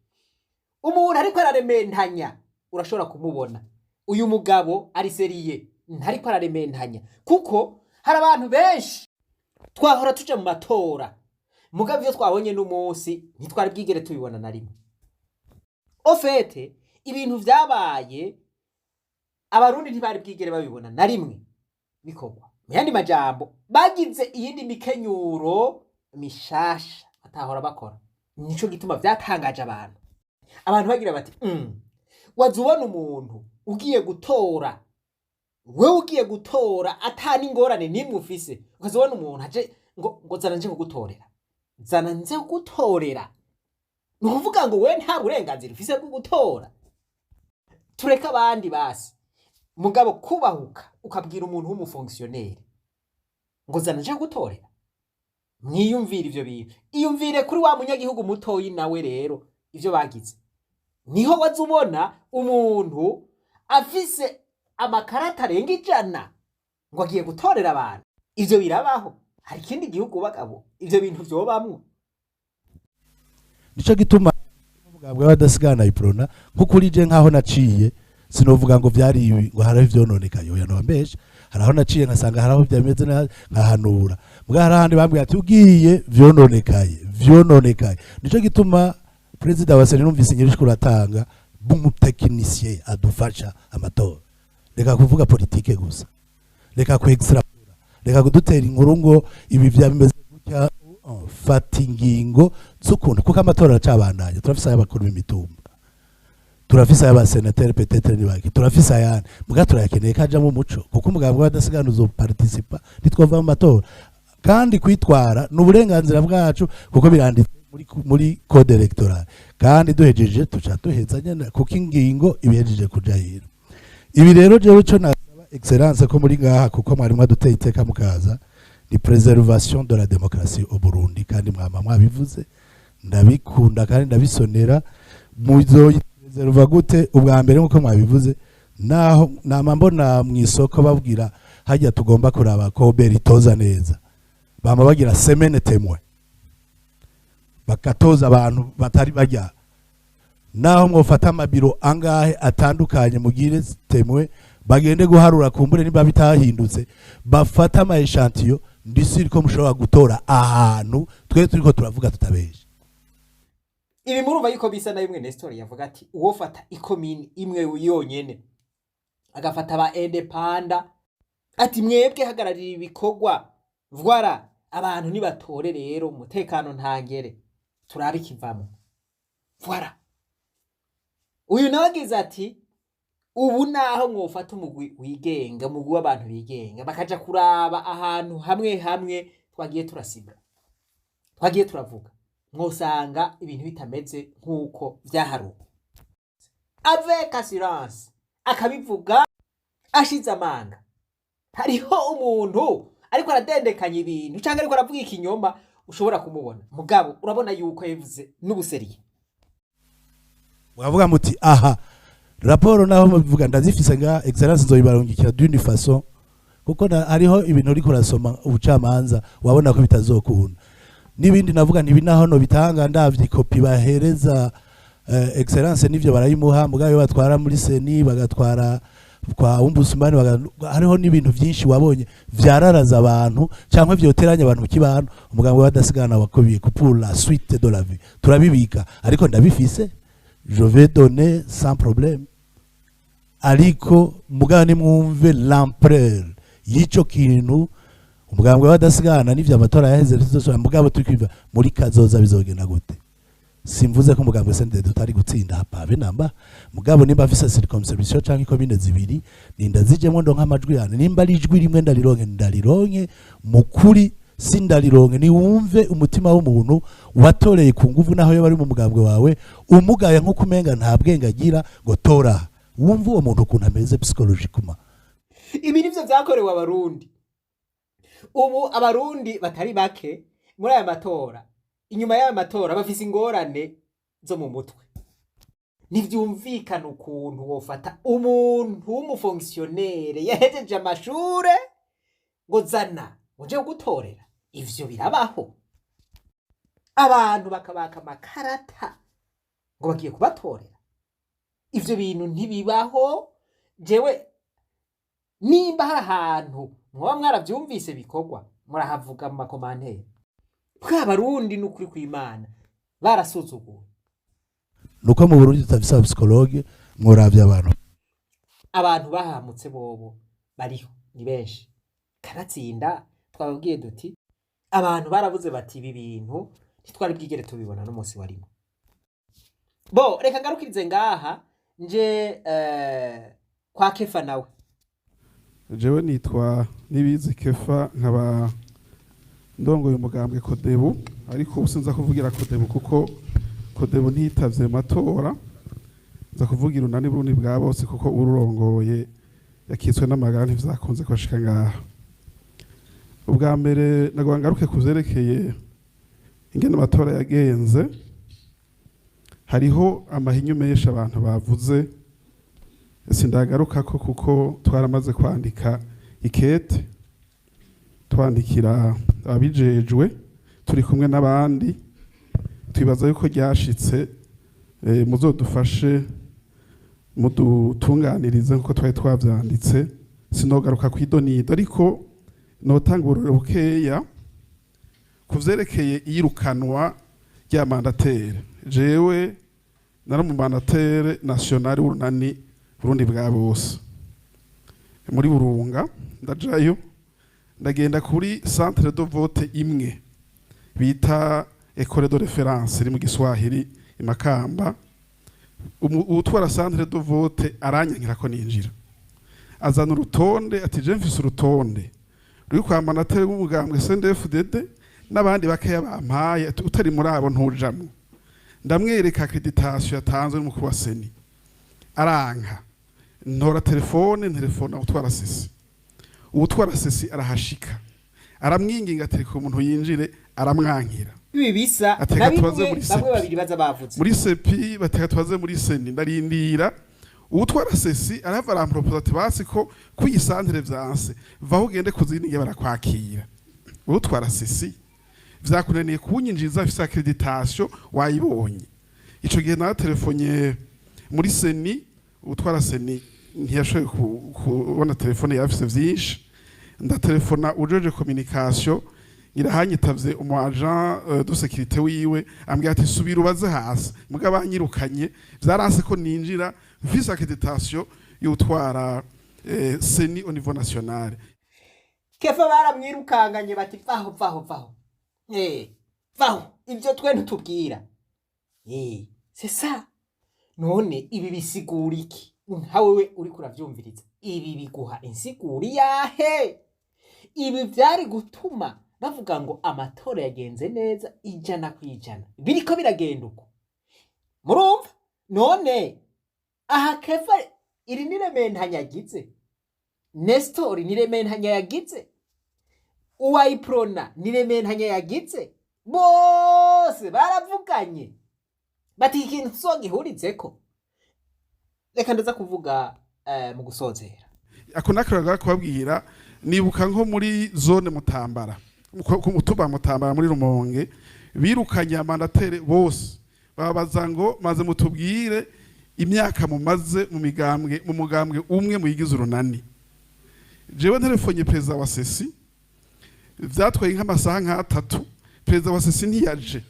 umuntu ariko ararementanya urashobora kumubona uyu mugabo ari seriye, ntariko ararementanya, kuko hari abantu benshi twahora tuja mu matora mugabo ivyo twabonye n'umunsi ntitwari bwigere tubibona na rimwe. Ofete ibintu vyabaye abarundi ntibari bwigere babibona na rimwe bikorwa. Mu yandi majambo bagize iyindi mikenyuro mishasha batahora bakora, nico gituma vyatangaje abantu. Abantu bagira bati wazubona umuntu ugiye gutora, wewe ugiye gutora atani ingorane nimwe ufise, ukazubona umuntu aje ngo zana nje kugutorera, zana nze kugutorera, nukuvuga ngo we nta burenganzira ufise bwo gutora. Tureka abandi basi, mugabo kubahuka ukabwira umuntu w'umufonctionnaire ngo zana nje kugutorera. Mwiyumvire ivyo bintu, iyumvire kuri wa munyagihugu mutoyi nawe rero ivyo bagize. Niho wazubona umuntu afise amakarata arenga 100 ngo agiye gutorera abantu. Ivyo birabaho? Hari ikindi gihugu bagabo ivyo bintu vyobamwo? Nico gituma umugambwe w'abadasigana iprona nk'ukuri je nkaho naciye sinovuga ngo vyari ibi ngo haraho ivyononekaye, oya no mbeshe. Haraho naciye nkasanga haraho byameze nkahanura, muga harahandi bambwiye ati ugiye vyononekaye. Nico gituma President wa Sena numvise nyirishku ratanga b'umutekinicien adufasha amatora. Reka kuvuga politike gusa, reka ku extrapora, reka kudutera inkuru ngo ibi vyameze gutya, fata ingingo z'ukuntu kuko amatora aracabandanya. Turafise abakuru b'imitumba, turafise abasenateri peut-être nibaki, turafise ayandi muga turayakeneye kaja mu muco, kuko umugambwe w'abadasigana uzo participa nitwova mu matora kandi kwitwara n'uburenganzira bwacu kuko biranditse muri code electoral kandi duhejeje tuca duheza nyene kuko ingingo ibihejeje kuja hino. Ibi rero jewe cyo nasaba excellence ko muri ngaha kuko mwari mwaduteye iteka mukaza ni preservation de la démocratie au Burundi kandi mwama mwabivuze ndabikunda kandi ndabisonera muzoyipreserva gute ubwa mbere nkuko mwabivuze naho nama mbona mwisoko babwira hajya tugomba kuraba ko beritoza neza bama bagira semaine témoin bakatoza abantu batari bajya naho mwofata amabiro angahe atandukanye mugire témoin bagende guharura kumbure niba bitahindutse bafata ama echantillon ndisiri ko mushobora gutora ahantu twe turiko turavuga tutabeshe. Ibi murumva yuko bisa na bimwe Nestor yavuga ati uwo fata ikomini imwe yonyene agafata aba independent ati mwebwe hagararira ibikorwa vwara abantu nibatore rero umutekano ntangere turabe kivamo vwara. Uyu nawagize ati ubu naho mwofata umugwi wigenga umugwi w'abantu bigenga bakaja kuraba ahantu hamwe hamwe twagiye turasiba twagiye turavuga mwosanga ibintu bitameze nkuko vyaharuka avec assurance akabivuga ashize amanga. Hariho umuntu ariko aradendekanya ibintu cyangwa ariko aravuga ikinyoma ushobora kumubona mugabo urabona yuko yavuze n'ubuseriye mwavuga muti aha raporo naho mubivuga ndazifise nga excellence nzoyibarungikira d'une façon kuko hariho ibintu uriko urasoma ubucamanza wabona ko bitazokunda n'ibindi navuga ntibi naho no bitanga ndavye kopi bahereza excellence nivyo barayimuha mugabe batwara muri seni bagatwara kwa ombudsman hariho n'ibintu byinshi wabonye vyararaza abantu cyangwa vyoteranya abantu mu kibano umugambwe wadasigana wakobiye pour la suite de la vie turabibika ariko ndabifise je vais donner sans problème ariko mugane mwumve l'ampleur yico kintu umugambwe wadasigana n'ivyo amatora yaheze bizoshobora mugabo tukwiva muri kazoza bizogenda gute. Simvuze ko umugambwe sende tutari gutsinda hapabe namba mugabo nimba afise circumscription canke commune zibiri ninda zijemwe ndo nk'amajwi yane nimba ari ijwi rimwe ndalironke mukuri sindalironke ni wumve umutima w'umuntu watoreye ku nguvu naho yo bari mu mugambwe wawe umugaye nko kumenga nta bwenge agira ngo tora wumve uwo muntu ukuntu ameze psychologiquement. Ibi nivyo vyakorewe abarundi. Ubu abarundi batari bake muri aya matora inyuma y'aya matora bafise ingorane zo mu mutwe. Nivyumvikana ukuntu wofata umuntu w'umufonctionnaire yahejeje amashure ngo zana uje gutorera ivyo birabaho. Abantu bakabaka makarata ngo bagiye kubatorera ivyo bintu ntibibaho. Jewe nimba hari ahantu mwoba mwaravyumvise bikorwa murahavuga mu makomanteri bw'abarundi n'ukuri kw'Imana barasuzuguwe nuko mu Burundi tutafise psychologue mworavye abantu bahamutse bobo bariho ni benshi karatsinda twababwiye duti abantu baravuze bati ibi bintu ntitwari bwigere tubibona no munsi warimo bo reka ngarukirize ngaha nje kwa Kefa nawe jewe nitwa Nibizi Kefa nkaba ndongoye umugambwe Kodebu ariko ubusinza kuvugira Kodebu kuko Kodebu ntitavye matora za kuvugira unani Burundi bwa bose kuko ururongoye yakitswe n'amagara ntivyakunze kwashika ngaha. Ubwa mbere nagwangaruke kuzerekeye ingene amatora yagenze hariho amahinyu menshi abantu bavuze sindagaruka ko kuko twaramaze kwandika ikete twandikira abijejwe turi kumwe n'abandi twibaza yuko ryashitse muzodufashe mudutunganirize nkuko twari twavyanditse sinogaruka kwidonido ariko notanga ururero bukeya kuvyerekeye iyirukanwa rya mandatere. Jewe nari mu mandatere national w'urunani Burundi bwa bose muri Burunga ndajayo ndagenda kuri centre de vote imwe bita école de référence iri mu Giswahili imakamba. Utwara centre de vote aranyankira ko ninjira azana urutonde ati je mfise urutonde ruri kwa mandatere w'umugambwe CNDD-FDD n'abandi bakeya bampaye utari muri abo ntujamwo ndamwereka accreditation yatanzwe n'umukuru wa seni aranka ntora telefone utwara sesi utwara sesi arahashika aramwinginga atereka umuntu yinjire aramwankira ibi bisa na bimwe bamwe babiri baza bavuze muri sepi bateka twaze muri seni ndarindira utwara sesi arava arampropose ati basi ko kuyisantere vyanse vaho ugende kuzindi nge barakwakira utwara sesi vyakunaniye kunyinjiza afise accreditation wayibonye ico gihe na telefonye muri seni utwara seni ntiyashoboye kubona telefone yafise vyinshi ndatelefona ujeje communication irahanyitavye umu agent de sécurité wiwe ambwira ati subira ubaze hasi muga banyirukanye vyaranse ko ninjira mfise accreditation y'utwara seni au niveau national. Kefa baramwirukanganye bati vaho vaho ivyo twe ntutubwira c'est ça none ibi bisigura iki nkawe uri kuravyumviriza ibi biguha insiguri yahe ibi vyari gutuma bavuga ngo amatora yagenze neza 100%. Biriko biragenda uko. Murumva? None aha Kefa iri nirementanya yagize. Nestor nirementanya yagize. Uwayiprona nirementanya yagize. Bose baravuganye. Bati ikintu tuzogihuritseko. Reka ndaza kuvuga mu gusozera. Ako nakaraga kubabwira nibuka nko muri zone Mutambara. Ku mutuba Mutambara muri Rumonge birukanye amandatere bose babaza ngo maze mutubwire imyaka mumaze mu mugambwe umwe muyigize urunani. Jewe telefonye perezida wa sesi vyatwaye nk'amasaha nk'atatu perezida wa sesi ntiyaje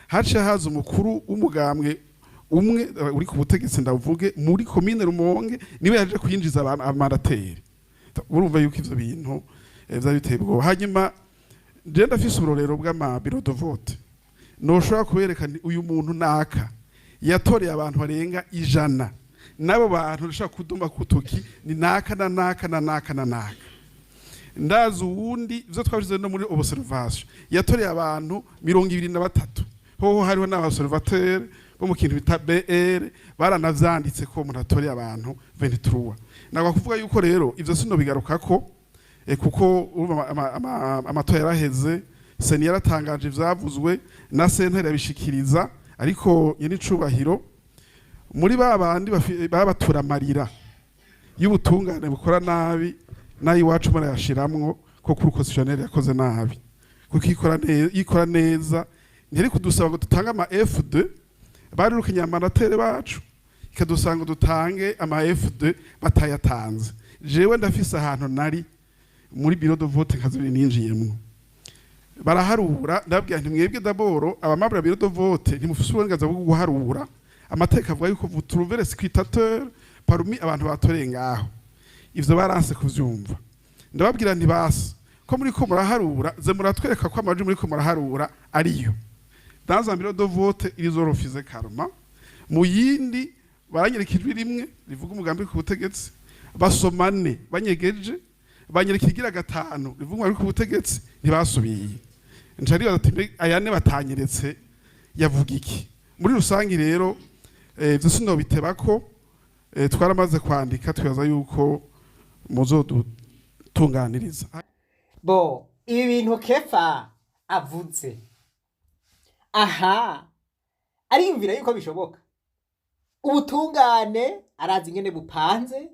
hace haza umukuru w'umugambwe umwe uri ku butegetsi ndavuge muri commune Rumonge niwe yaje kuyinjiza amandatere. Urumva yuko ivyo bintu vyabiteye ubwoba. Hanyuma je ndafise uburorero bw'ama bureau de vote noshobora kuberekana uyu muntu naka yatoreye abantu barenga 100 nabo bantu ndashaka kuduma kutoki ni naka na naka ndazi uwundi ivyo twavuze no muri observation yatoreye abantu 23 hoho hariho n'abaobservateur bo mu kintu bita BR baranavyanditse ko umuntu atoreye abantu 23 nagwa kuvuga yuko rero ivyo sino bigarukako kuko amatora yaraheze seni yaratangaje ivyavuzwe na sentare yabishikiriza ariko yeni cubahiro muri babandi babatura amarira y'ubutungane bukora nabi nayi wacu barayashiramwo ko kuri constitutionnel yakoze nabi kuko ikora neza ntiri kudusaba ngo dutange ama F2 barirukanye amandatere bacu ikadusanga dutange ama F2 batayatanze jewe ndafise ahantu nari muri bureau de vote nkazuri ninjiyemwo baraharura ndabwira nti mwebwe daboro abamabra bureau de vote ntimufise uburenganzira bwo guharura amateka avuga yuko vous trouvez les scrutateurs parmi abantu batoreye ngaho ivyo baranse kuvyumva ndababwira nti basi ko muri ko muraharura ze muratwereka ko amaji muri ko muraharura ariyo dans un bureau de vote ils ont refusé karma mu yindi baranyerikijwe rimwe rivuga umugambi ku butegetsi basomane banyegeje banyerikira gatanu rivuga ari ku butegetsi ntibasubiye ncari bati ayane batanyeretse yavuga iki muri rusangi rero ivyo sino bitebako twaramaze kwandika twibaza yuko muzodutunganiriza bo ibi bintu Kefa avuze aha ariyumvira yuko bishoboka ubutungane arazi ingene bupanze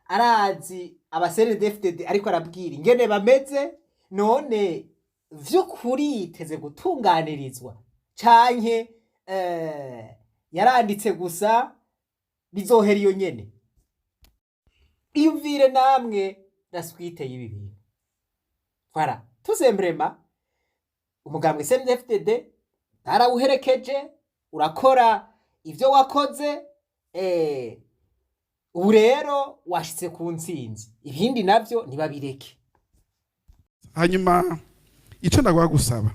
arazi abasere DFDD ariko arabwira ingene bameze none vy'ukuri teze gutunganirizwa canke yaranditse gusa bizohera iyo nyene iyumvire namwe raswite y'ibi bintu voilà tout simplement umugambwe DFDD arawuherekeje urakora ivyo wakoze ubu rero washitse ku ntsinzi ibindi navyo ntibabireke. Hanyuma ico ndagwa gusaba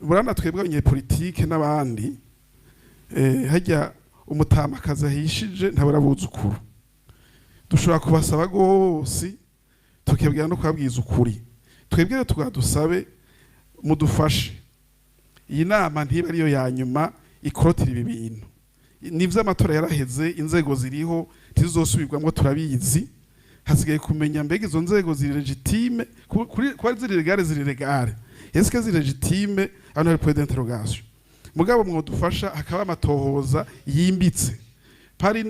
burana twebwe abanyepolitike n'abandi hajya umutamakaza hishije ntabura buzukuru dushobora kubasaba gose tukebwira no kwabwiza ukuri twebwe tugadusabe mudufashe iyi nama ntiba ariyo ya nyuma ikorotira ibi bintu nivyo amatora yaraheze inzego ziriho tizosubirwamwo turabizi hasigaye kumenya mbega izo nzego ziri legitime kuba ziri legale eske ziri legitime hano hari point d'interrogation mugabo mwodufasha hakaba amatohoza yimbitse pari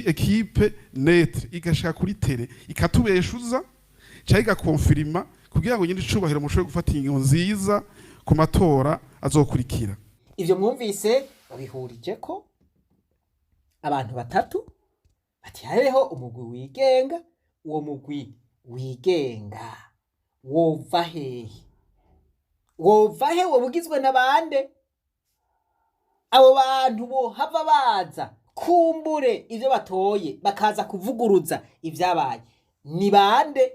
ekipe netre igashaka kuri tele ikatubeshuza cyangwa igakonfirima kugira ngo nyine icubahiro mushobore gufata ingingo nziza ku matora azokurikira. Ivyo mwumvise babihurije ko abantu batatu bati hariho umugwi wigenga, uwo mugwi wigenga wova hehe wobugizwe n'abande? Abo bantu bo hava baza kumbure ivyo batoye bakaza kuvuguruza ivyabaye ni bande?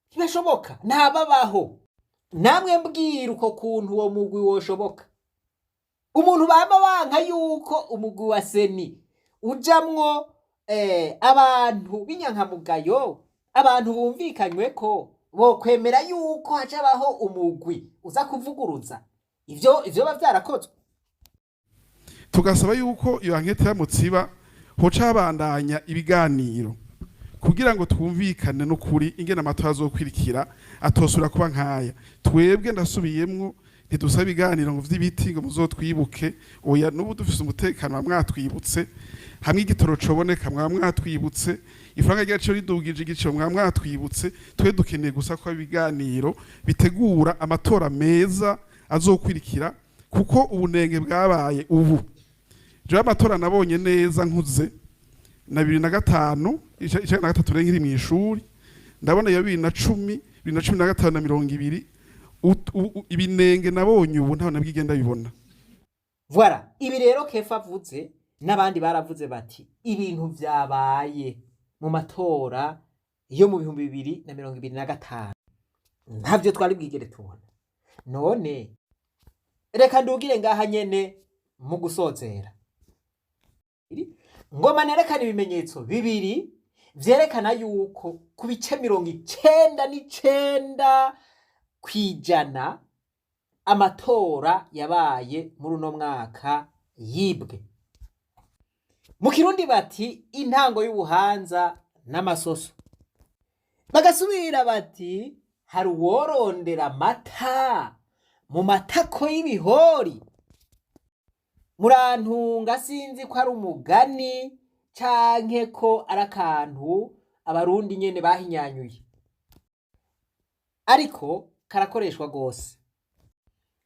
Ntibashoboka, ntababaho. Namwe mbwira uko kuntu uwo mugwi woshoboka. Umuntu baba banka yuko umugwi wa seni ujamwo abantu b'inyankamugayo, abantu bumvikanywe ko bokwemera yuko hacabaho umugwi uza kuvuguruza ivyo bavyarakozwe. Tugasaba yuko iyo ankete ya Mutsiba hoca habandanya ibiganiro kugira ngo twumvikane no kuri ingene amatora azokwirikira atosura kuba nkaya. Twebwe ndasubiyemwo ntidusaba ibiganiro ngo vy'ibiti ngo muzotwibuke, oya n'ubu dufise umutekano mwatwibutse, hamwe igitoro coboneka mwatwibutse, ifaranga ryacu ridugije igiciro mwatwibutse. Twe dukeneye gusa ko ibiganiro bitegura amatora meza azokwirikira, kuko ubunenge bwabaye ubu. Je amatora nabonye neza nkuze na 2005 2013 nkiri mu ishuri, ndabona ya 2010 2015 na 2020 ibinenge nabonye ubu ntaho nabwigenda bibona. Voilà, ibi rero Kefa avuze n'abandi baravuze bati ibintu vyabaye mu matora yo mu 2025 ntavyo twari bwigere tubona. None reka ndugire ngaha nyene mu gusozera ngoma nerekana ibimenyetso bibiri vyerekana yuko ku bice 99% kwijana amatora yabaye muri uno mwaka yibwe. Mu Kirundi bati intango y'ubuhanza n'amasoso, bagasubira bati hari uworondera amata mu matako y'ibihori. Murantunga sinzi ko ari umugani canke ko ari akantu abarundi nyene bahinyanyuye, ariko karakoreshwa gose.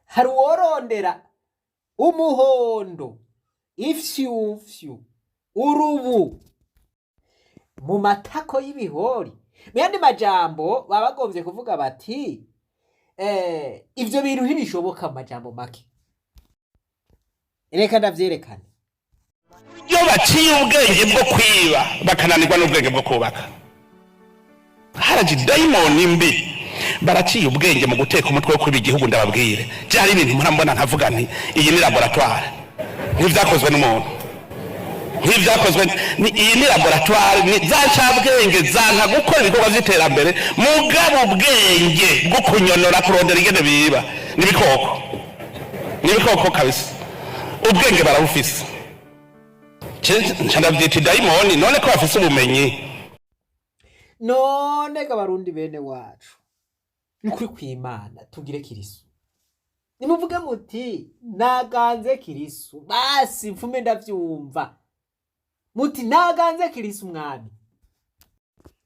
Hari uworondera umuhondo, ifyufyu, urubu mu matako y'ibihori. Muyandi majambo baba bagomvye kuvuga bati ivyo bintu ntibishoboka mu majambo make. Reka ndavyerekane. Iyo baciye ubwenge bwo kwiba bakananirwa n'ubwenge bwo kubaka, haraje daimoni mbi baraciye ubwenge mu guteka umutwe wo kwiba igihugu. Ndababwire byari ibintu murambona nkavuga nti iyi ni laboratoire nk'ivyakozwe n'umuntu, nk'ivyakozwe iyi ni laboratoire ni zacabwenge zanka gukora ibikorwa vy'iterambere, mugabo ubwenge bwo kunyonora kurondera ingene biba n'ibikoko kabisa. Ubwenge barabufise, ndavyita daimoni. None ko bafise ubumenyi, none Abarundi bene wacu nukuri kw'Imana tugire Kristo. Nimuvuge muti naganze Kristo, basi mfume ndavyumva muti naganze Kristo umwami.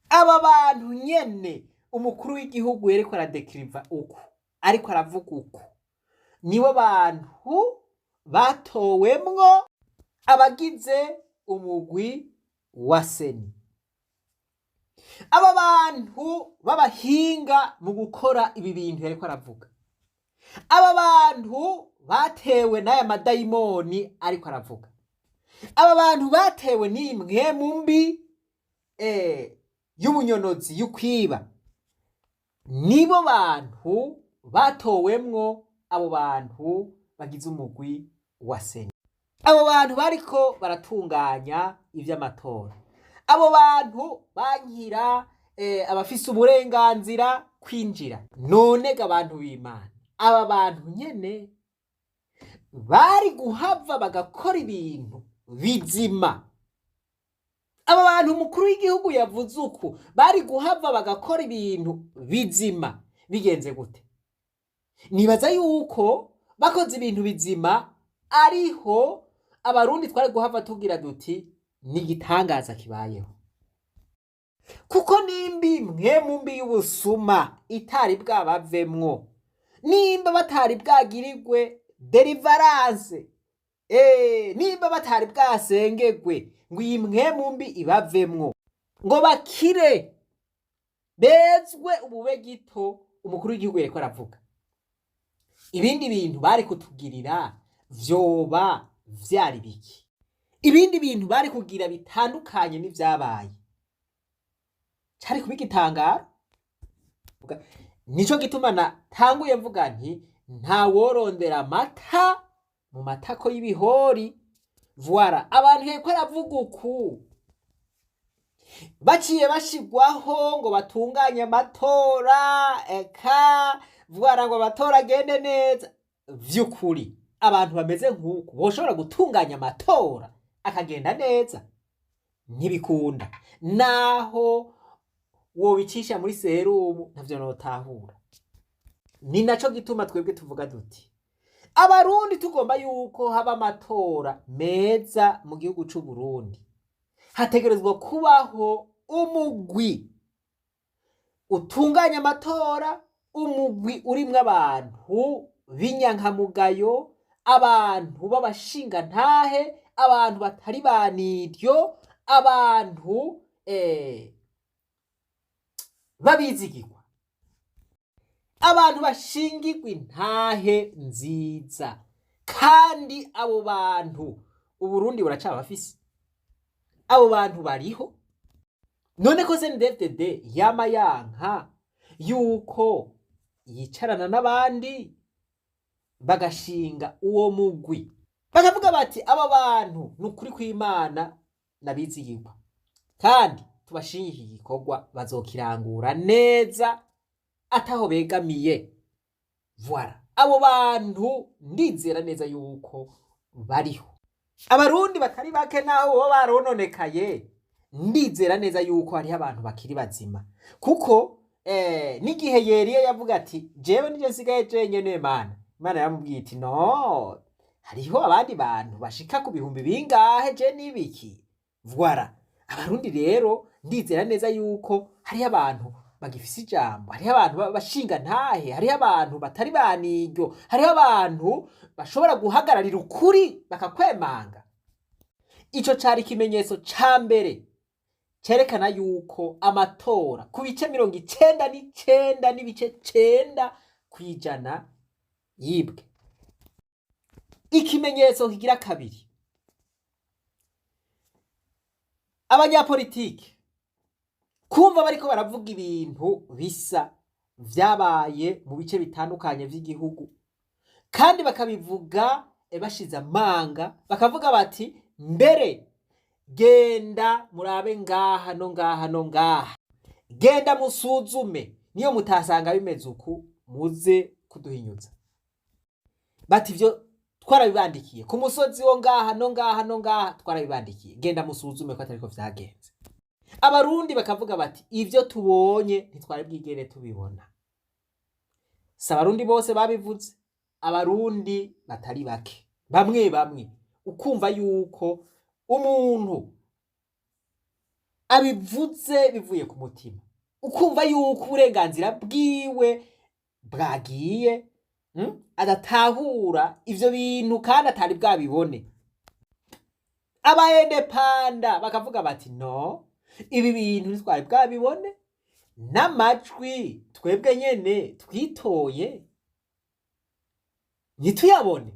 Aba bantu nyene umukuru w'igihugu yereko aradekriva uko ariko aravuga uko nibo bantu batowemwo abagize umugwi wa seni. Aba bantu babahinga mu gukora ibi bintu yariko aravuga, aba bantu batewe n'aya madayimoni ariko aravuga, aba bantu batewe n'imwe mu mbi y'ubunyonozi y'ukwiba, nibo bantu batowemwo abo bantu bagize umugwi wa seni. Abo bantu bariko baratunganya ivy'amatora, abo bantu bankira abafise uburenganzira kwinjira. None abantu b'Imana aba bantu nyene bari guhava bagakora ibintu bizima. Aba bantu umukuru w'igihugu yavuze uku bari guhava bagakora ibintu bizima. Bigenze gute? Nibaza yuko bakoze ibintu bizima ariho abarundi twari guhava tugira duti ni igitangaza kibayeho. Kuko nimbi mwe mumbi y'ubusuma itari bwabavemwo, nimba batari bwagirirwe deliverance, nimba batari bwasengegwe ngo imwe mumbi ibavemwo ngo bakire bezwe ubube gito, umukuru w'igihugu yariko aravuga ibindi bintu bari kutugirira vyoba vyari biki, ibindi bintu bari kugira bitandukanye n'ivyabaye, cari kubigitangara. Nico gituma natanguye mvuga nti nta worondera amata mu matako y'ibihori. Voilà, abantu heko aravuga uku baciye bashigwaho ngo batunganye amatora, eka voilà ngo amatora agende neza. Vy'ukuri abantu bameze nk'uku boshobora gutunganya amatora akagenda neza? Ntibikunda. Naho wobicisha muri serumu ntavyo notahura. Ni naco gituma twebwe tuvuga duti abarundi tugomba yuko haba amatora meza mu gihugu c'u Burundi. Hategerezwa kubaho umugwi utunganya amatora, umugwi urimwo abantu b'inyankamugayo, abantu b'abashinga ntahe, abantu batari baniryo, abantu babizigirwa, abantu bashingirwa intahe nziza. Kandi abo bantu Uburundi buracabafise, abo bantu bariho. None ko CNDD-FDD yama yanka yuko yicarana n'abandi bagashinga uwo mugwi, bakavuga bati aba bantu nukuri kw'Imana nabizigirwa kandi tubashingiye iki gikorwa bazokirangura neza ataho begamiye. Voilà, abo bantu ndizera neza yuko bariho. Abarundi batari bake naho bo barononekaye, ndizera neza yuko hari abantu bakiri bazima. Kuko n'igihe Yeriya yavuga ati jewe nije nsigaye jenyene Mana, Imana yamubwiye iti no, hariho abandi bantu bashika ku bihumbi bingahe je nibiki. Voilà, abarundi rero ndizera neza yuko hari abantu bagifise ijambo, hari abantu bashinga ntahe, hari abantu batari baniryo, hari abantu bashobora guhagararira ukuri bakakwemanga. Ico cari ikimenyetso ca mbere cerekana yuko amatora ku bice 99 n'ibice 9% yibwe. Ikimenyetso kigira kabiri, abanyapolitike kumva bariko baravuga ibintu bisa vyabaye mu bice bitandukanye vy'igihugu, kandi bakabivuga bashize amanga, bakavuga bati mbere genda murabe ngaha no ngaha no ngaha, genda musuzume, niyo mutasanga bimeze uku muze kuduhinyuza. Bati ivyo twarabibandikiye ku musozi wo ngaha no ngaha no ngaha, twarabibandikiye, genda musuzume ko atariko vyagenze. Abarundi bakavuga bati ivyo tubonye ntitwari bwigere tubibona. Abarundi bose babivuze, abarundi batari bake, bamwe bamwe ukumva yuko umuntu abivuze bivuye ku mutima, ukumva yuko uburenganzira bwiwe bwagiye, adatahura ivyo bintu kandi atari bwabibone. Abaende panda bakavuga bati no, ibi bintu ntitwari bwabibone, n'amajwi twebwe nyene twitoye ntituyabone.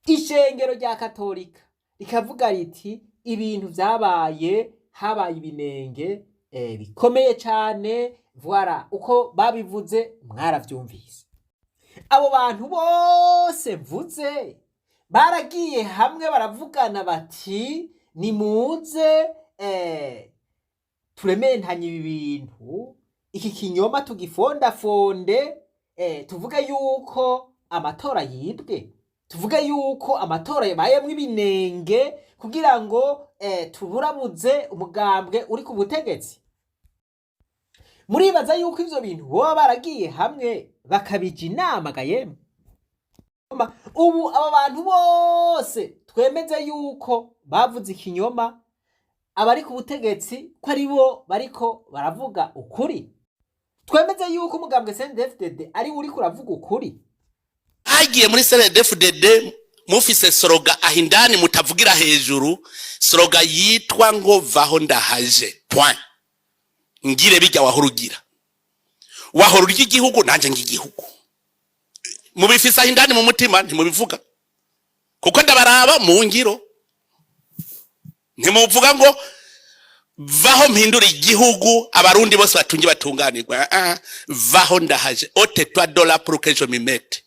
Ishengero rya Katolika rikavuga riti ibintu vyabaye, habaye ibinenge bikomeye cane. Voilà, uko babivuze mwaravyumvise. Abo bantu bose mvuze baragiye hamwe baravugana bati nimuze turementanye ibi bintu, iki kinyoma tugifondafonde, tuvuge yuko amatora yibwe, tuvuge yuko amatora yabayemwo ibinenge kugira ngo tuburabuze umugambwe uri ku butegetsi. Muribaza yuko ivyo bintu boba baragiye hamwe bakabija inama gayemwe? Ubu aba bantu bose twemeze yuko bavuze ikinyoma, abari ku butegetsi ko ari bo bariko baravuga ukuri, twemeze yuko umugambwe CNDD-FDD ari uri kuravuga ukuri. Hagiye muri CNDD-FDD mufise sloga ahindani mutavugira hejuru, sloga yitwa ngo vaho ndahaje point. Ngire bijya wahurugira wahururya igihugu nanje ngigihugu mubifisa ahindani mu mutima ntimubivuga kuko ndabaraba mu ngiro, ntimuvuga ngo vaho mpindura igihugu abarundi bose batunge batunganirwa. Vaho ndahaje ote $3 pour que je me mette.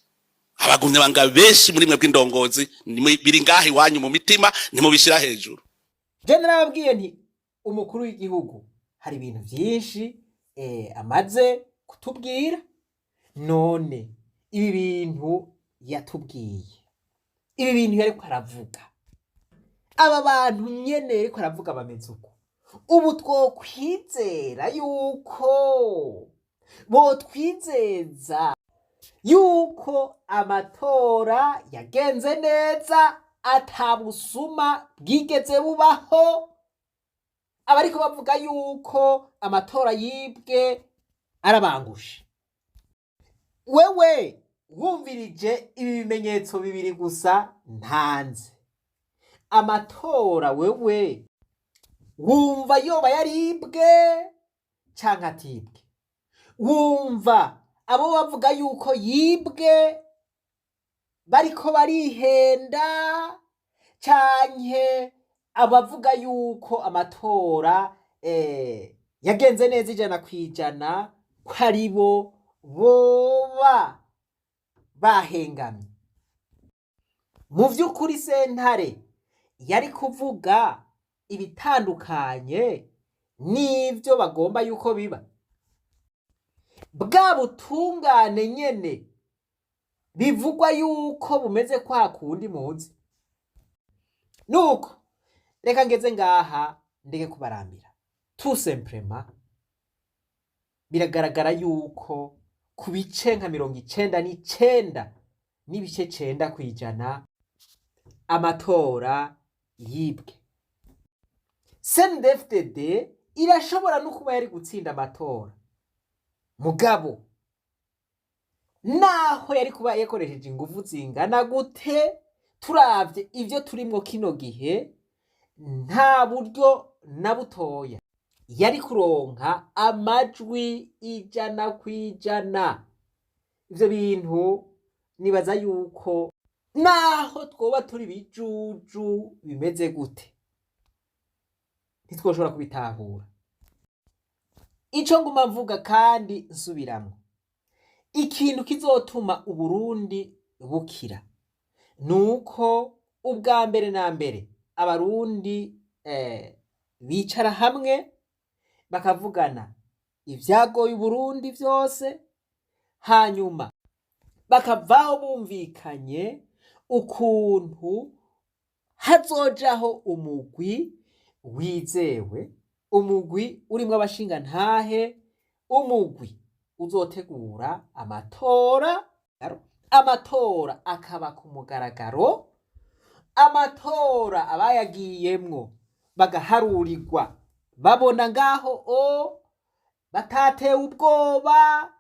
Abagumye banga benshi muri mwe bw'indongozi biri ngahi wanyu mu mitima ntimubishira hejuru. Je narababwiye nti umukuru w'igihugu hari ibintu byinshi amaze kutubwira, none ibi bintu yatubwiye, ibi bintu yariko aravuga, aba bantu nyene yariko aravuga bameze uko, ubu twokwizera yuko botwizeza yuko amatora yagenze neza atabusuma bwigeze bubaho? Abariko bavuga yuko amatora yibwe arabangushe. Wewe wumvirije ibi bimenyetso bibiri gusa ntanze, amatora wewe wumva yoba yaribwe canke atibwe? Wumva abo bavuga yuko yibwe bariko barihenda canke abavuga yuko amatora yagenze neza 100% ko ari bo boba bahengamye? Mu vy'ukuri sentare yari kuvuga ibitandukanye n'ivyo bagomba yuko biba. Bwa butungane nyene bivugwa yuko bumeze kwa kundi muzi. Nuko reka ngeze ngaha ndeke kubarambira. Tout simplement biragaragara yuko ku bice nka 99 n'ibice 9% amatora yibwe. CNDD-FDD irashobora no kuba yari gutsinda amatora, mugabo naho yari kuba yakoresheje ingufu zingana gute, turavye ivyo turimwo kino gihe, nta buryo na butoya yari kuronka amajwi 100%. Ivyo bintu nibaza yuko naho twoba turi bijuju bimeze gute ntitwoshobora kubitahura. Ico nguma mvuga kandi nsubiramwo, ikintu kizotuma Uburundi bukira nuko ubwa mbere na mbere abarundi bicara hamwe bakavugana ivyagoye Uburundi vyose, hanyuma bakavaho bumvikanye ukuntu hazojaho umugwi wizewe, umugwi urimwo abashinga ntahe, umugwi uzotegura amatora, amatora akaba ku mugaragaro, amatora abayagiyemwo bagaharurirwa babona ngaho batatewe ubwoba,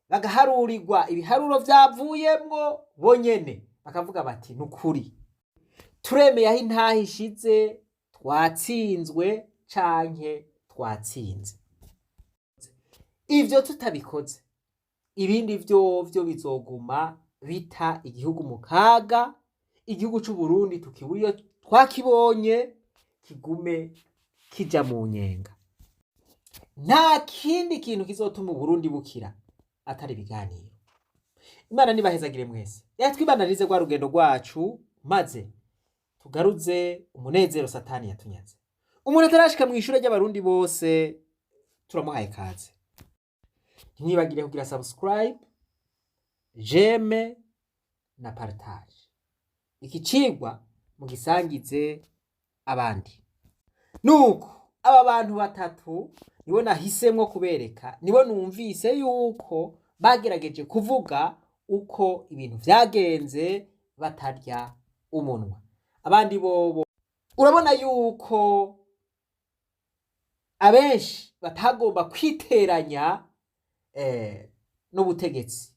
bagaharurirwa ibiharuro vyavuyemwo bonyene bakavuga bati nukuri turemeye aho intahe ishize, twatsinzwe canke twatsinze. Ivyo tutabikoze ibindi vyovyo bizoguma bita igihugu mu kaga, igihugu c'u Burundi tukiburiyo twakibonye kigume kija mu nyenga. Nta kindi kintu kizotuma Burundi bukira atari ibiganiro. Imana nibahezagire mwese, yatwibanarize kwa rugendo rwacu maze tugaruze umunezero satani yatunyaze. Umuntu atarashika mu ishure ry'abarundi bose turamuhaye kaze. Ntimwibagire kugira subscribe, jeme na partage. Iki cigwa mugisangize abandi. Nuko aba bantu batatu nibo nahisemwo kubereka, nibo numvise yuko bagerageje kuvuga uko ibintu vyagenze batarya umunwa. Abandi bobo urabona yuko abenshi batagomba kwiteranya n'ubutegetsi,